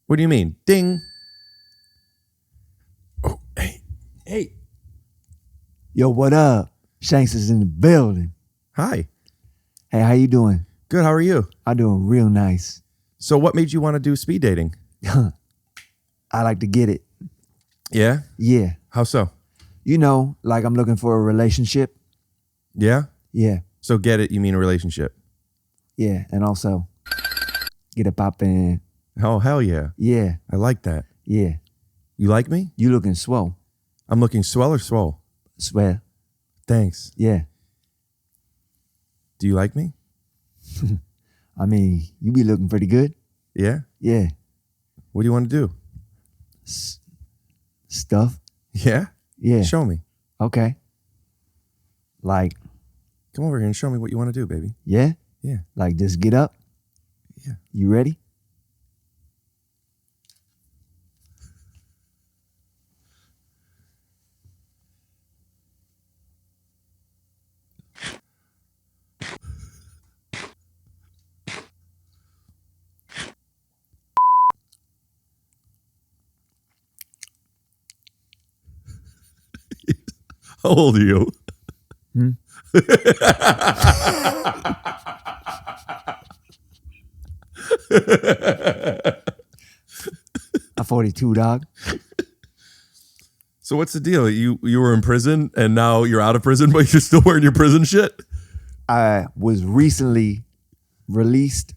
What do you mean? Ding. Oh, hey. Yo, what up? Shanks is in the building. Hi. Hey, how you doing? Good, how are you? I'm doing real nice. So what made you want to do speed dating? I like to get it. Yeah? Yeah. How so? You know, like I'm looking for a relationship. Yeah? Yeah. So get it, you mean a relationship? Yeah. And also get it poppin'. Oh, hell yeah. Yeah. I like that. Yeah. You like me? You looking swole. I'm looking swell or swole? Swell. Thanks. Yeah. Do you like me? I mean, you be looking pretty good. Yeah? Yeah. What do you want to do? Stuff. Yeah? Yeah. Show me. Okay. Like. Come over here and show me what you want to do, baby. Yeah? Yeah. Like just get up. Yeah. You ready? How old are you? I'm 42, dog. So what's the deal? You were in prison and now you're out of prison, but you're still wearing your prison shit? I was recently released.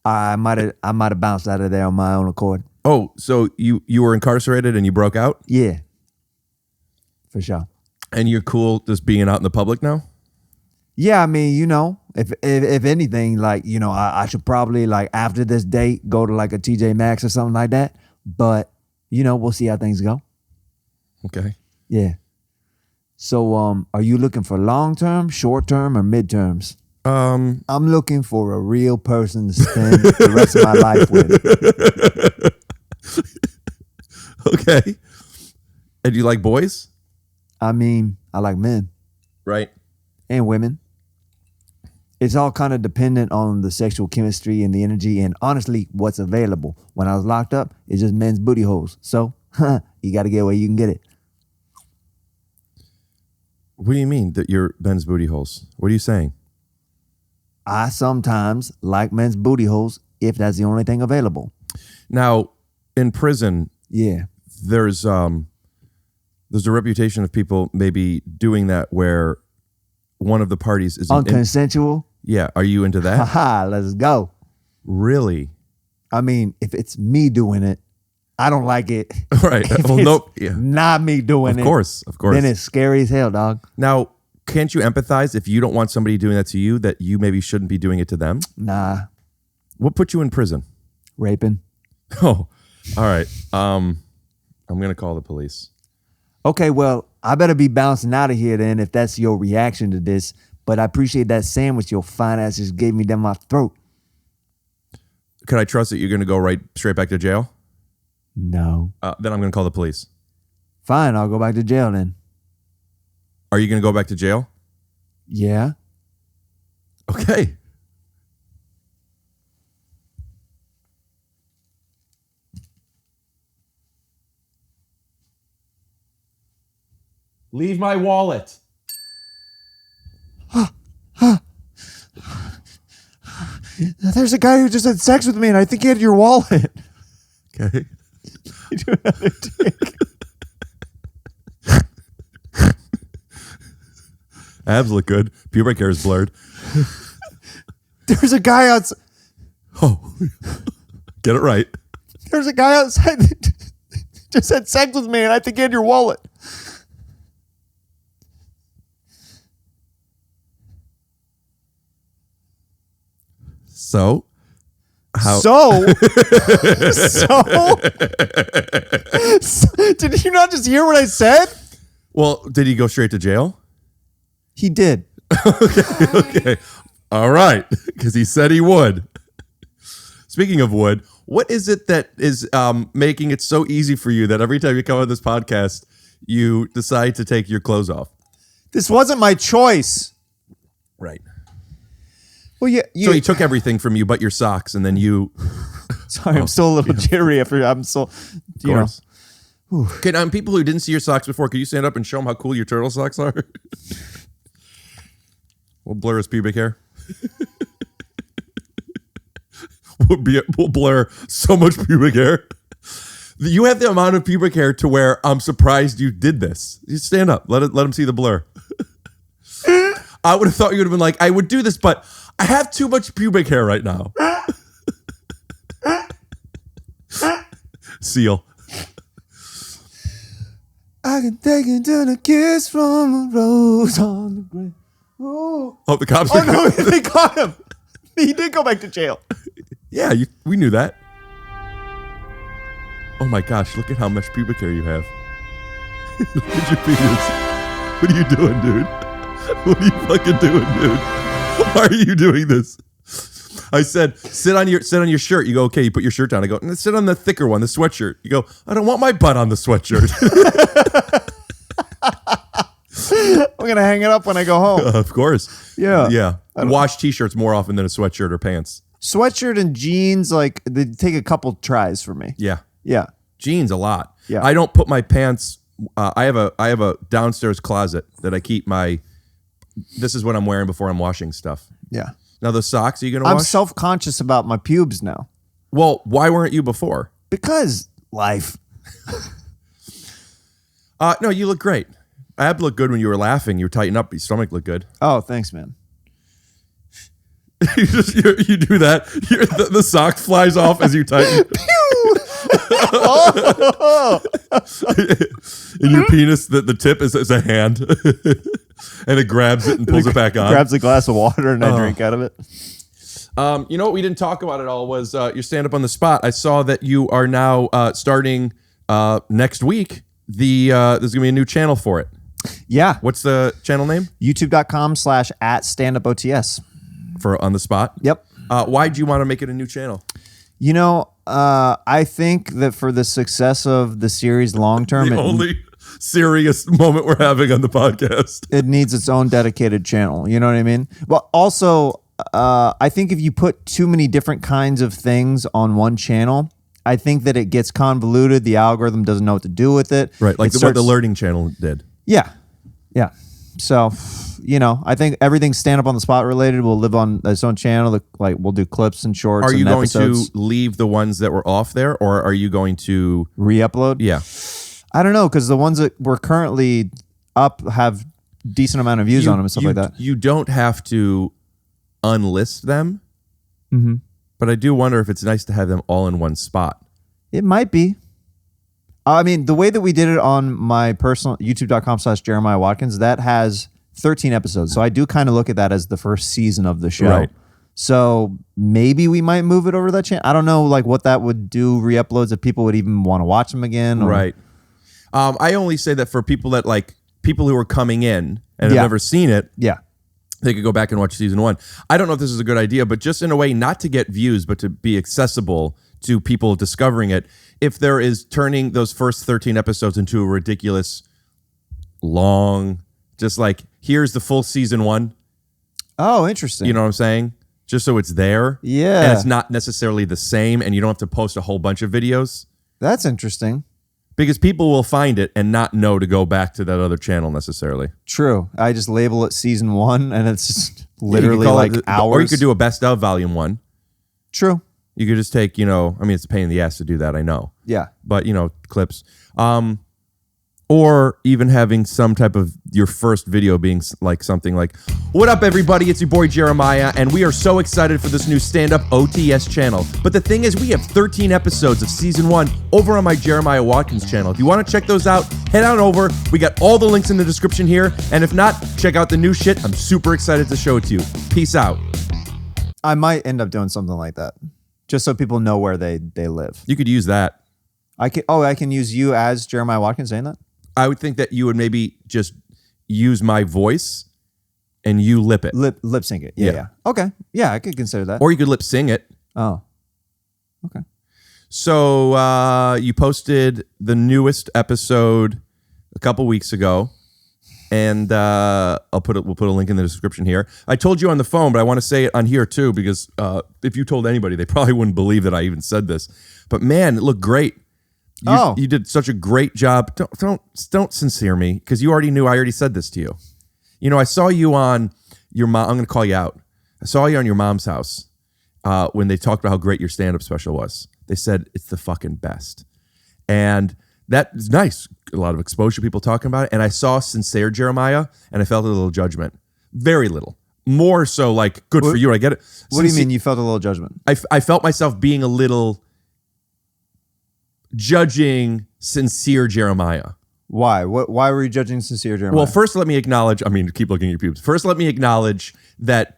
I might have bounced out of there on my own accord. Oh, so you were incarcerated and you broke out? Yeah. For sure. And you're cool just being out in the public now? Yeah, I mean, you know, if anything, like, you know, I should probably, like, after this date, go to, like, a TJ Maxx or something like that. But, you know, we'll see how things go. Okay. Yeah. So, are you looking for long-term, short-term, or midterms? I'm looking for a real person to spend the rest of my life with. Okay. And do you like boys? I mean, I like men. Right. And women. It's all kind of dependent on the sexual chemistry and the energy and honestly what's available. When I was locked up, it's just men's booty holes. So, you got to get where you can get it. What do you mean that you're men's booty holes? What are you saying? I sometimes like men's booty holes if that's the only thing available. Now, in prison, Yeah. there's a reputation of people maybe doing that where one of the parties is Unconsensual? Yeah, are you into that? Haha, let's go. Really? I mean, if it's me doing it, I don't like it. Right. If Well, it's no. Yeah. not me doing it. Of course. Then it's scary as hell, dog. Now, can't you empathize if you don't want somebody doing that to you, that you maybe shouldn't be doing it to them? Nah. What put you in prison? Raping. Oh, all right. I'm going to call the police. Okay, well, I better be bouncing out of here then if that's your reaction to this. But I appreciate that sandwich your fine ass just gave me down my throat. Could I trust that you're going to go right straight back to jail? No. Then I'm going to call the police. Fine, I'll go back to jail then. Are you going to go back to jail? Yeah. Okay. Leave my wallet. There's a guy who just had sex with me and I think he had your wallet. Okay. You do another dick. Abs look good. Pubic hair is blurred. There's a guy outside. Oh, get it right. There's a guy outside that just had sex with me and I think he had your wallet. So, how? So, did you not just hear what I said? Well, did he go straight to jail? He did. Okay. All right. Because he said he would. Speaking of wood, what is it that is making it so easy for you that every time you come on this podcast, you decide to take your clothes off? This wasn't my choice. Right. Well, yeah. So he took everything from you but your socks, and then you... Sorry, I'm still a little jittery after I'm still, you know. Okay, people who didn't see your socks before, could you stand up and show them how cool your turtle socks are? We'll blur his pubic hair. We'll blur so much pubic hair. You have the amount of pubic hair to where I'm surprised you did this. You stand up. Let him see the blur. I would have thought you would have been like, I would do this, but I have too much pubic hair right now. Seal. I can take it to the kiss from a rose on the grave. Oh, the cops oh are no, they caught him. He did go back to jail. Yeah, we knew that. Oh my gosh, look at how much pubic hair you have. Look at your penis. What are you doing, dude? What are you fucking doing, dude? Why are you doing this? I said, sit on your shirt. You go, okay, you put your shirt down. I go, sit on the thicker one, the sweatshirt. You go, I don't want my butt on the sweatshirt. I'm going to hang it up when I go home. Of course. Yeah. Yeah. Wash t-shirts more often than a sweatshirt or pants. Sweatshirt and jeans, like, they take a couple tries for me. Yeah. Yeah. Jeans a lot. Yeah. I don't put my pants. I have a downstairs closet that I keep my. This is what I'm wearing before I'm washing stuff. Yeah. Now the socks, are you gonna I'm wash? self-conscious about my pubes now. Well, why weren't you before? Because life. No, you look great. Ab looked good when you were laughing. You were tightened up. Your stomach looked good. Oh, thanks, man. you do that. The sock flies off as you tighten. In your penis, the tip is a hand, and it grabs it and pulls it back on. Grabs a glass of water and I drink out of it. You know what we didn't talk about at all was your stand up on the spot. I saw that you are now starting next week. There's gonna be a new channel for it. Yeah. What's the channel name? YouTube.com/@standupots. For on the spot. Yep. Why do you want to make it a new channel? You know, I think that for the success of the series long term, The only serious moment we're having on the podcast. it needs its own dedicated channel. You know what I mean? But also, I think if you put too many different kinds of things on one channel, I think that it gets convoluted. The algorithm doesn't know what to do with it. Right, like what the learning channel did. Yeah. Yeah. So, you know, I think everything stand up on the spot related will live on its own channel. Like we'll do clips and shorts. Are you and going episodes. to leave the ones that were off there, or are you going to re-upload? Yeah. I don't know, because the ones that were currently up have decent amount of views on them and stuff like that. You don't have to unlist them, Mm-hmm. but I do wonder if it's nice to have them all in one spot. It might be. I mean, the way that we did it on my personal youtube.com/Jeremiah Watkins, that has 13 episodes. So I do kind of look at that as the first season of the show. Right. So maybe we might move it over to that channel. I don't know like what that would do, re-uploads, if people would even want to watch them again. Or, Right. I only say that for people that like people who are coming in and have Yeah. never seen it, Yeah. they could go back and watch season 1. I don't know if this is a good idea, but just in a way, not to get views, but to be accessible to people discovering it. If there is turning those first 13 episodes into a ridiculous long, just like, here's the full season 1. Oh, interesting. You know what I'm saying? Just so it's there. Yeah. And it's not necessarily the same, and you don't have to post a whole bunch of videos. That's interesting. Because people will find it and not know to go back to that other channel necessarily. True. I just label it season 1 and it's just Yeah, you literally could call like it hours. Or you could do a best of volume 1. True. You could just take, I mean, it's a pain in the ass to do that, I know. Yeah. But, clips. Or even having some type of your first video being like something like, what up, everybody? It's your boy Jeremiah, and we are so excited for this new stand-up OTS channel. But the thing is, we have 13 episodes of season 1 over on my Jeremiah Watkins channel. If you want to check those out, head on over. We got all the links in the description here. And if not, check out the new shit. I'm super excited to show it to you. Peace out. I might end up doing something like that, just so people know where they live. You could use that. I can use you as Jeremiah Watkins saying that. I would think that you would maybe just use my voice and you lip it. Lip sync it. Yeah. Okay. Yeah, I could consider that. Or you could lip sing it. Oh. Okay. So you posted the newest episode a couple weeks ago, and we'll put a link in the description here. I told you on the phone, but I want to say it on here too, because if you told anybody, they probably wouldn't believe that I even said this. But man, it looked great. You did such a great job. Don't sincere me, because you already knew I already said this to you. You know, I saw you on your mom. I'm going to call you out. I saw you on your mom's house when they talked about how great your stand-up special was. They said it's the fucking best, and that is nice. A lot of exposure, people talking about it. And I saw sincere Jeremiah, and I felt a little judgment. Very little. More so like, good for you. I get it. What do you mean you felt a little judgment? I felt myself being a little judging sincere Jeremiah. Why? Why were you judging sincere Jeremiah? Well, first let me acknowledge, keep looking at your pubes. First let me acknowledge that,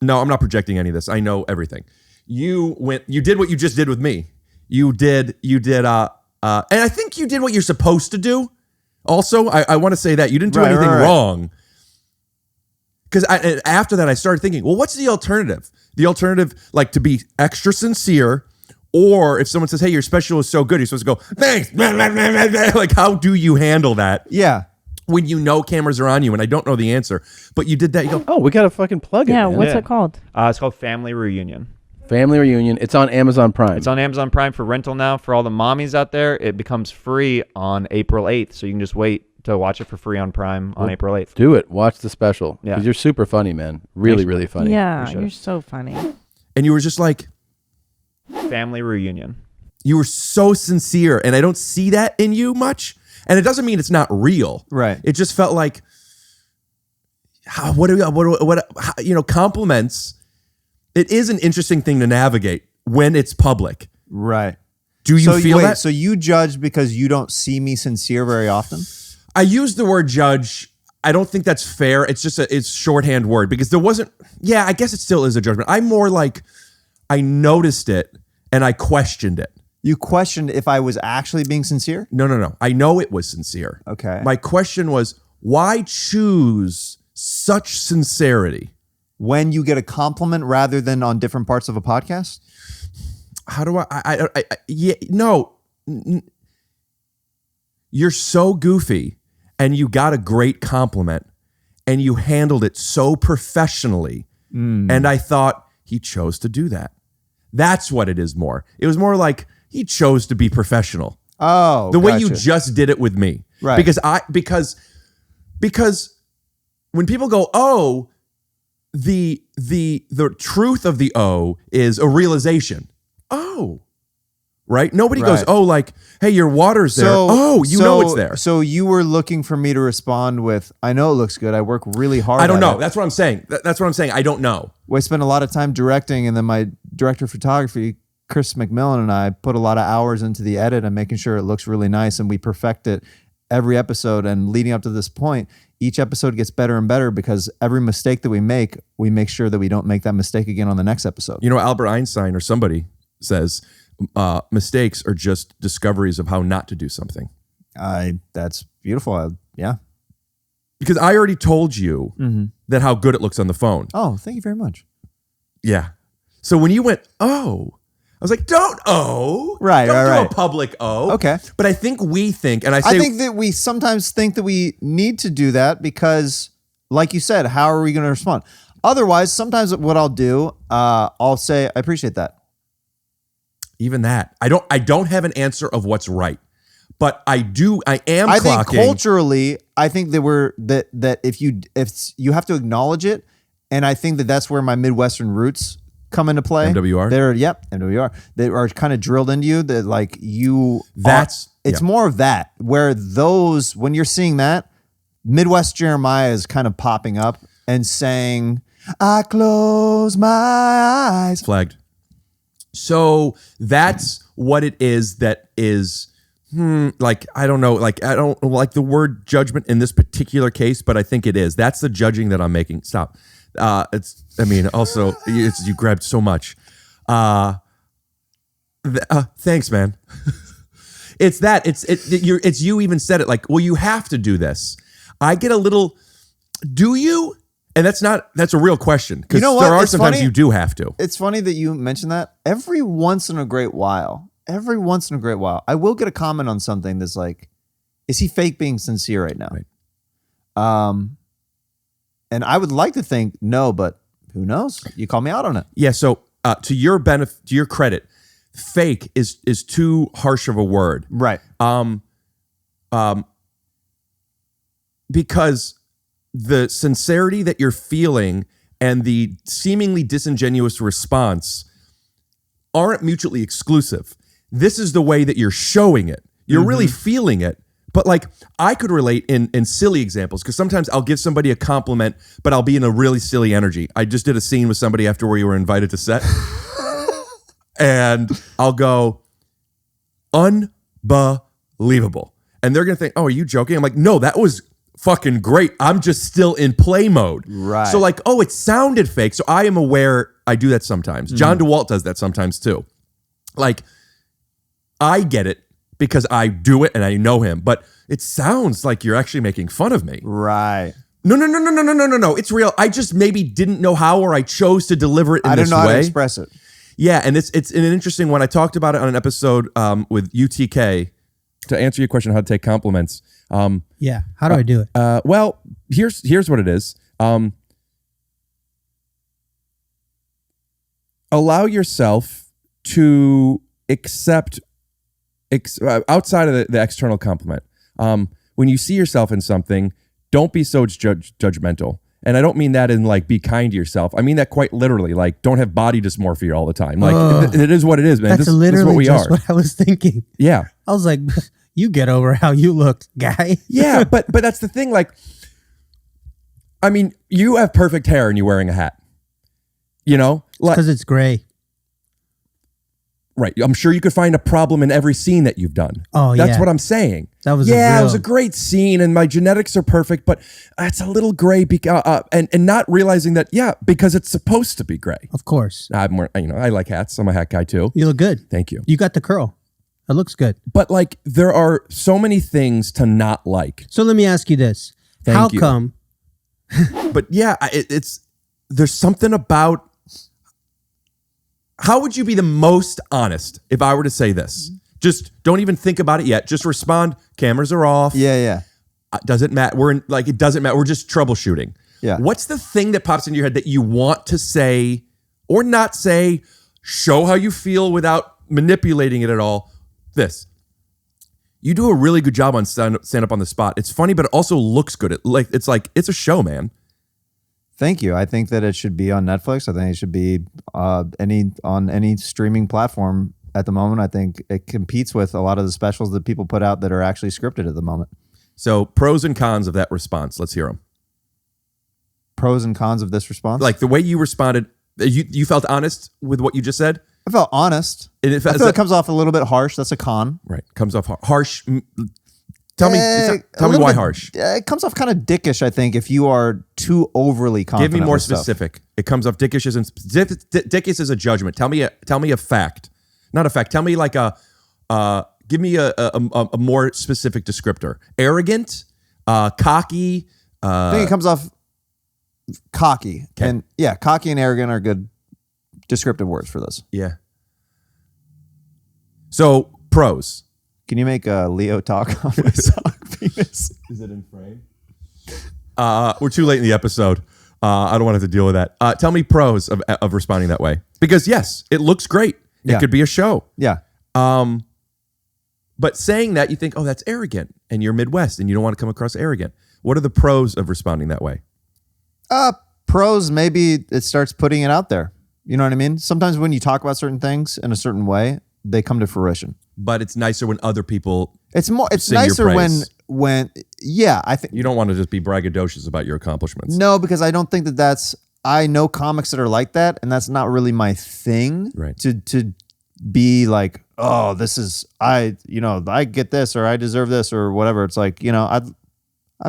no, I'm not projecting any of this. I know everything. You did what you just did with me. You did, and I think you did what you're supposed to do. Also, I want to say that you didn't do anything wrong. Because after that, I started thinking, well, what's the alternative? The alternative, like, to be extra sincere, or if someone says, hey, your special is so good, you're supposed to go, thanks. Like, how do you handle that? Yeah. When you know cameras are on you, and I don't know the answer, but you did that. You go, oh, we got to fucking plug it. Yeah, man. what's it called? It's called Family Reunion. Family Reunion. It's on Amazon Prime. It's on Amazon Prime for rental now. For all the mommies out there, it becomes free on April 8th. So you can just wait to watch it for free on Prime on April 8th. Do it. Watch the special. Yeah. Because you're super funny, man. Really, really funny. Yeah, you're so funny. and you were just like, Family Reunion. you were so sincere, and I don't see that in you much. And it doesn't mean it's not real. Right. It just felt like, compliments. It is an interesting thing to navigate when it's public. Right. Do you feel that? So you judge because you don't see me sincere very often? I use the word judge. I don't think that's fair. It's just it's shorthand word, because there wasn't. Yeah, I guess it still is a judgment. I'm more like, I noticed it and I questioned it. You questioned if I was actually being sincere? No. I know it was sincere. Okay. My question was, why choose such sincerity? When you get a compliment rather than on different parts of a podcast? How do no. You're so goofy, and you got a great compliment, and you handled it so professionally. And I thought, he chose to do that. That's what it is more. It was more like he chose to be professional. Oh, the way you gotcha. just did it with me. Right. Because when people go, oh, the truth of the O is a realization. Oh, right. Nobody goes, oh, like, hey, your water's there. Oh, you know it's there. So you were looking for me to respond with, I know it looks good. I work really hard. I don't know. It. That's what I'm saying. That's what I'm saying. I don't know. Well, I spent a lot of time directing, and then my director of photography, Chris McMillan, and I put a lot of hours into the edit and making sure it looks really nice, and we perfect it every episode. And leading up to this point, each episode gets better and better, because every mistake that we make sure that we don't make that mistake again on the next episode. You know, Albert Einstein or somebody says mistakes are just discoveries of how not to do something. That's beautiful. Yeah. Because I already told you that how good it looks on the phone. Oh, thank you very much. Yeah. So when you went, oh, I was like, don't oh. Right, don't right, do right. a public oh. Okay. But I think we think, and I think that we sometimes think that we need to do that because, like you said, how are we going to respond? Otherwise, sometimes what I'll do, I'll say, I appreciate that. even that, I don't have an answer of what's right. But I think culturally, I think that if you have to acknowledge it, and I think that's where my Midwestern roots come into play. MWR? MWR. They are kind of drilled into you that like you. It's yeah. more of that, where those, when you're seeing that, Midwest Jeremiah is kind of popping up and saying, I close my eyes. Flagged. So that's what it is that is, like, I don't know, like, I don't like the word judgment in this particular case, but I think it is. That's the judging that I'm making. Stop. Also, you grabbed so much. Thanks, man. It's you even said it like, well, you have to do this. I get a little, do you? And that's a real question. Because there are sometimes funny, you do have to. It's funny that you mentioned that. Every once in a great while, I will get a comment on something that's like, is he fake being sincere right now? Right. And I would like to think no, but who knows? You call me out on it. Yeah. So to your benefit, to your credit, fake is too harsh of a word. Right. Because the sincerity that you're feeling and the seemingly disingenuous response aren't mutually exclusive. This is the way that you're showing it. You're really feeling it. But like, I could relate in silly examples, because sometimes I'll give somebody a compliment, but I'll be in a really silly energy. I just did a scene with somebody after where you were invited to set. And I'll go, unbelievable. And they're going to think, oh, are you joking? I'm like, no, that was fucking great. I'm just still in play mode. Right. So like, oh, it sounded fake. So I am aware I do that sometimes. John DeWalt does that sometimes too. Like, I get it because I do it and I know him, but it sounds like you're actually making fun of me. Right. No. It's real. I just maybe didn't know how, or I chose to deliver it in this way. I don't know how to express it. Yeah, and it's an interesting one. I talked about it on an episode with UTK. To answer your question, how to take compliments. Yeah, how do I do it? Well, here's what it is. Allow yourself to accept outside of the external compliment. When you see yourself in something, don't be so judgmental. And I don't mean that in like, be kind to yourself. I mean that quite literally. Like, don't have body dysmorphia all the time. Like, it is what it is, man. That's literally this is what we just are. what I was thinking. Yeah. I was like, you get over how you look, guy. Yeah, but that's the thing. Like, I mean, you have perfect hair and you're wearing a hat. You know? Because it's gray. Right. I'm sure you could find a problem in every scene that you've done. Oh, yeah. That's what I'm saying. That was it was a great scene and my genetics are perfect, but it's a little gray and not realizing that, because it's supposed to be gray. Of course. I like hats. I'm a hat guy too. You look good. Thank you. You got the curl. It looks good. But like, there are so many things to not like. So let me ask you this. How come? But yeah, there's something about, how would you be the most honest if I were to say this? Just don't even think about it yet. Just respond. Cameras are off. Yeah. Doesn't matter. It doesn't matter. We're just troubleshooting. Yeah. What's the thing that pops into your head that you want to say or not say? Show how you feel without manipulating it at all. This. You do a really good job on stand up on the spot. It's funny, but it also looks good. It's a show, man. Thank you. I think that it should be on Netflix. I think it should be on any streaming platform at the moment. I think it competes with a lot of the specials that people put out that are actually scripted at the moment. So pros and cons of that response. Let's hear them. Pros and cons of this response? Like the way you responded, you felt honest with what you just said? I felt honest. I feel it comes off a little bit harsh. That's a con. Right. Comes off harsh. Tell me why harsh. It comes off kind of dickish, I think, if you are too overly confident. Give me more specific. It comes off dickish dickish is a judgment. Tell me a fact. Not a fact. Tell me like give me a more specific descriptor. Arrogant, cocky. I think it comes off cocky. Okay. And yeah, cocky and arrogant are good descriptive words for this. Yeah. So pros. Can you make Leo talk on my sock penis? Is it in frame? We're too late in the episode. I don't want to have to deal with that. Tell me pros of responding that way. Because yes, it looks great. It could be a show. Yeah. But saying that, you think, oh, that's arrogant. And you're Midwest and you don't want to come across arrogant. What are the pros of responding that way? Pros, maybe it starts putting it out there. You know what I mean? Sometimes when you talk about certain things in a certain way, they come to fruition. But it's nicer when other people It's sing nicer your praise. when I think You don't want to just be braggadocious about your accomplishments. No, because I don't think that's I know comics that are like that, and that's not really my thing. Right. To be like, oh, this is I get this or I deserve this or whatever. It's like, I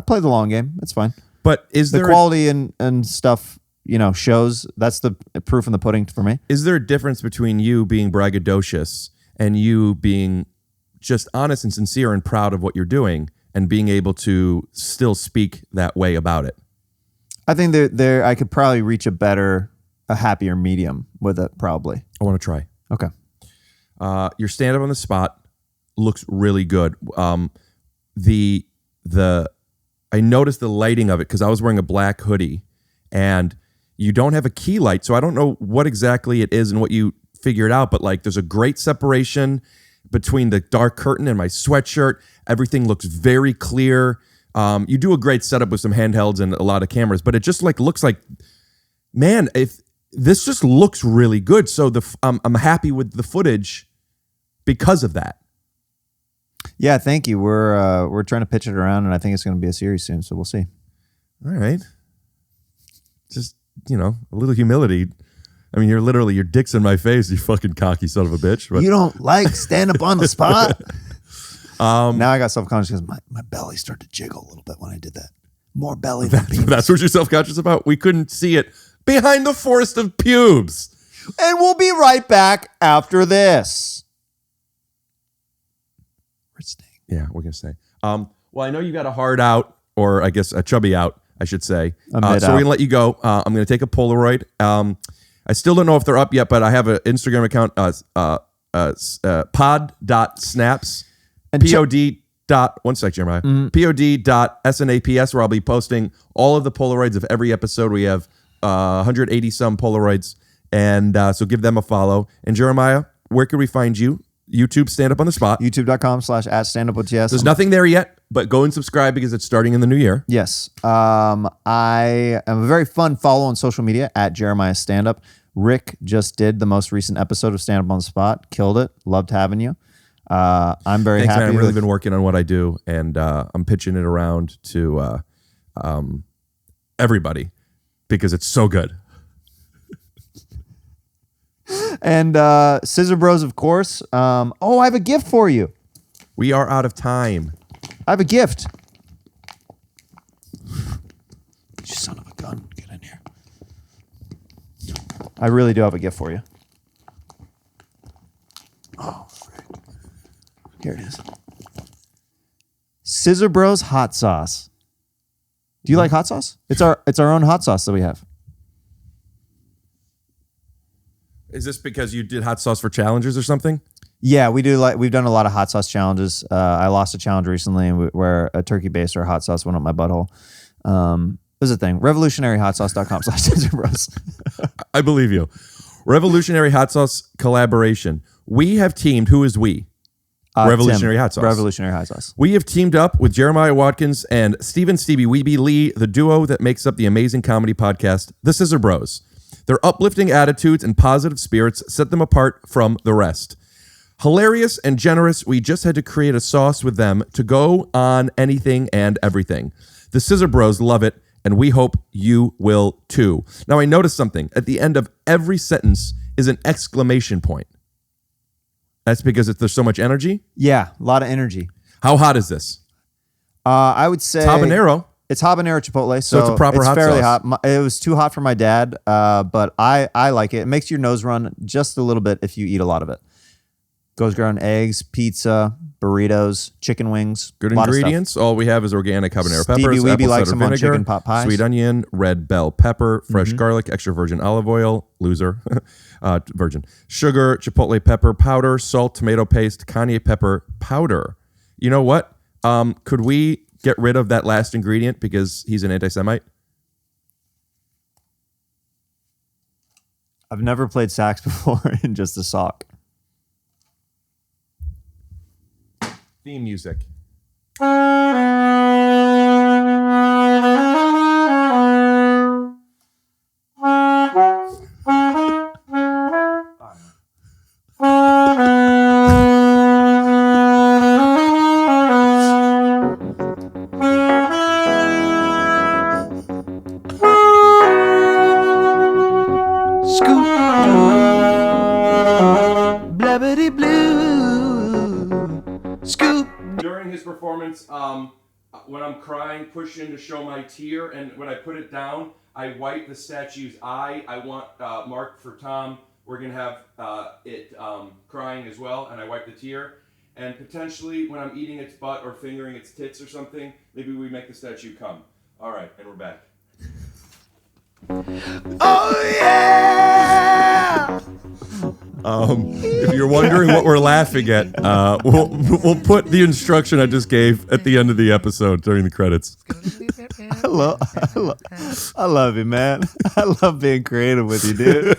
play the long game. It's fine. But is the there quality and stuff shows. That's the proof in the pudding for me. Is there a difference between you being braggadocious and you being just honest and sincere and proud of what you're doing and being able to still speak that way about it? I think there I could probably reach a happier medium with it, probably. I want to try. Okay. Your stand up on the spot looks really good. I noticed the lighting of it because I was wearing a black hoodie and you don't have a key light, so I don't know what exactly it is and what you figured out, but like there's a great separation between the dark curtain and my sweatshirt. Everything looks very clear. You do a great setup with some handhelds and a lot of cameras, but it just like looks like, man, if this just looks really good. So I'm happy with the footage because of that. Yeah, thank you. We're trying to pitch it around, and I think it's going to be a series soon, so we'll see. All right. Just, a little humility. I mean, your dick's in my face, you fucking cocky son of a bitch. But You don't like stand up on the spot? Now I got self-conscious because my belly started to jiggle a little bit when I did that. More belly than penis. That's what you're self-conscious about? We couldn't see it behind the forest of pubes. And we'll be right back after this. Yeah, we're going to say. Well, I know you got a hard out, or I guess a chubby out, I should say. So we're going to let you go. I'm going to take a Polaroid. I still don't know if they're up yet, but I have an Instagram account, pod.snaps, one sec, Jeremiah, pod.snaps, where I'll be posting all of the Polaroids of every episode. We have 180 some Polaroids, and so give them a follow. And Jeremiah, where can we find you? YouTube, Stand Up on the Spot. YouTube.com/@standupots. There's nothing there yet, but go and subscribe because it's starting in the new year. Yes. I am a very fun follow on social media at Jeremiah Standup. Rick just did the most recent episode of Stand Up on the Spot. Killed it. Loved having you. I'm very Thanks, happy. man. I've really been working on what I do, and I'm pitching it around to everybody because it's so good. And Scissor Bros, of course. I have a gift for you. We are out of time. I have a gift. You son of a gun. Get in here. I really do have a gift for you. Oh, frick. Here it is. Scissor Bros hot sauce. Do you like hot sauce? It's our own hot sauce that we have. Is this because you did hot sauce for challenges or something? Yeah, we've done a lot of hot sauce challenges. I lost a challenge recently where a turkey baster hot sauce went up my butthole. There's a thing. Revolutionaryhotsauce.com/scissorbros. I believe you. Revolutionary Hot Sauce collaboration. We have teamed. Who is we? Revolutionary Hot Sauce. Revolutionary Hot Sauce. We have teamed up with Jeremiah Watkins and Stephen Stevie Weeby Lee, the duo that makes up the amazing comedy podcast, The Scissor Bros. Their uplifting attitudes and positive spirits set them apart from the rest. Hilarious and generous, we just had to create a sauce with them to go on anything and everything. The Scissor Bros love it, and we hope you will too. Now, I noticed something. At the end of every sentence is an exclamation point. That's because there's so much energy? Yeah, a lot of energy. How hot is this? I would say... It's habanero. It's habanero chipotle, so it's a proper hot fairly sauce. hot. It was too hot for my dad, but I like it. It makes your nose run just a little bit if you eat a lot of it. Goes good on eggs, pizza, burritos, chicken wings. Good ingredients. All we have is organic habanero peppers, Stevie Weeby apple likes cider them on vinegar, chicken pot pies. sweet onion, red bell pepper, fresh garlic, extra virgin olive oil, loser, virgin, sugar, chipotle pepper powder, salt, tomato paste, cayenne pepper powder. You know what? Could we get rid of that last ingredient because he's an anti-Semite? I've never played sax before in just a sock. Theme music. Scoop, blabbity blue. Scoop. During his performance, when I'm crying, push in to show my tear, and when I put it down, I wipe the statue's eye. I want Mark for Tom. We're gonna have it crying as well, and I wipe the tear. And potentially, when I'm eating its butt or fingering its tits or something, maybe we make the statue come. All right, and we're back. Oh yeah! If you're wondering what we're laughing at, we'll put the instruction I just gave at the end of the episode during the credits. I love you, man. I love being creative with you, dude.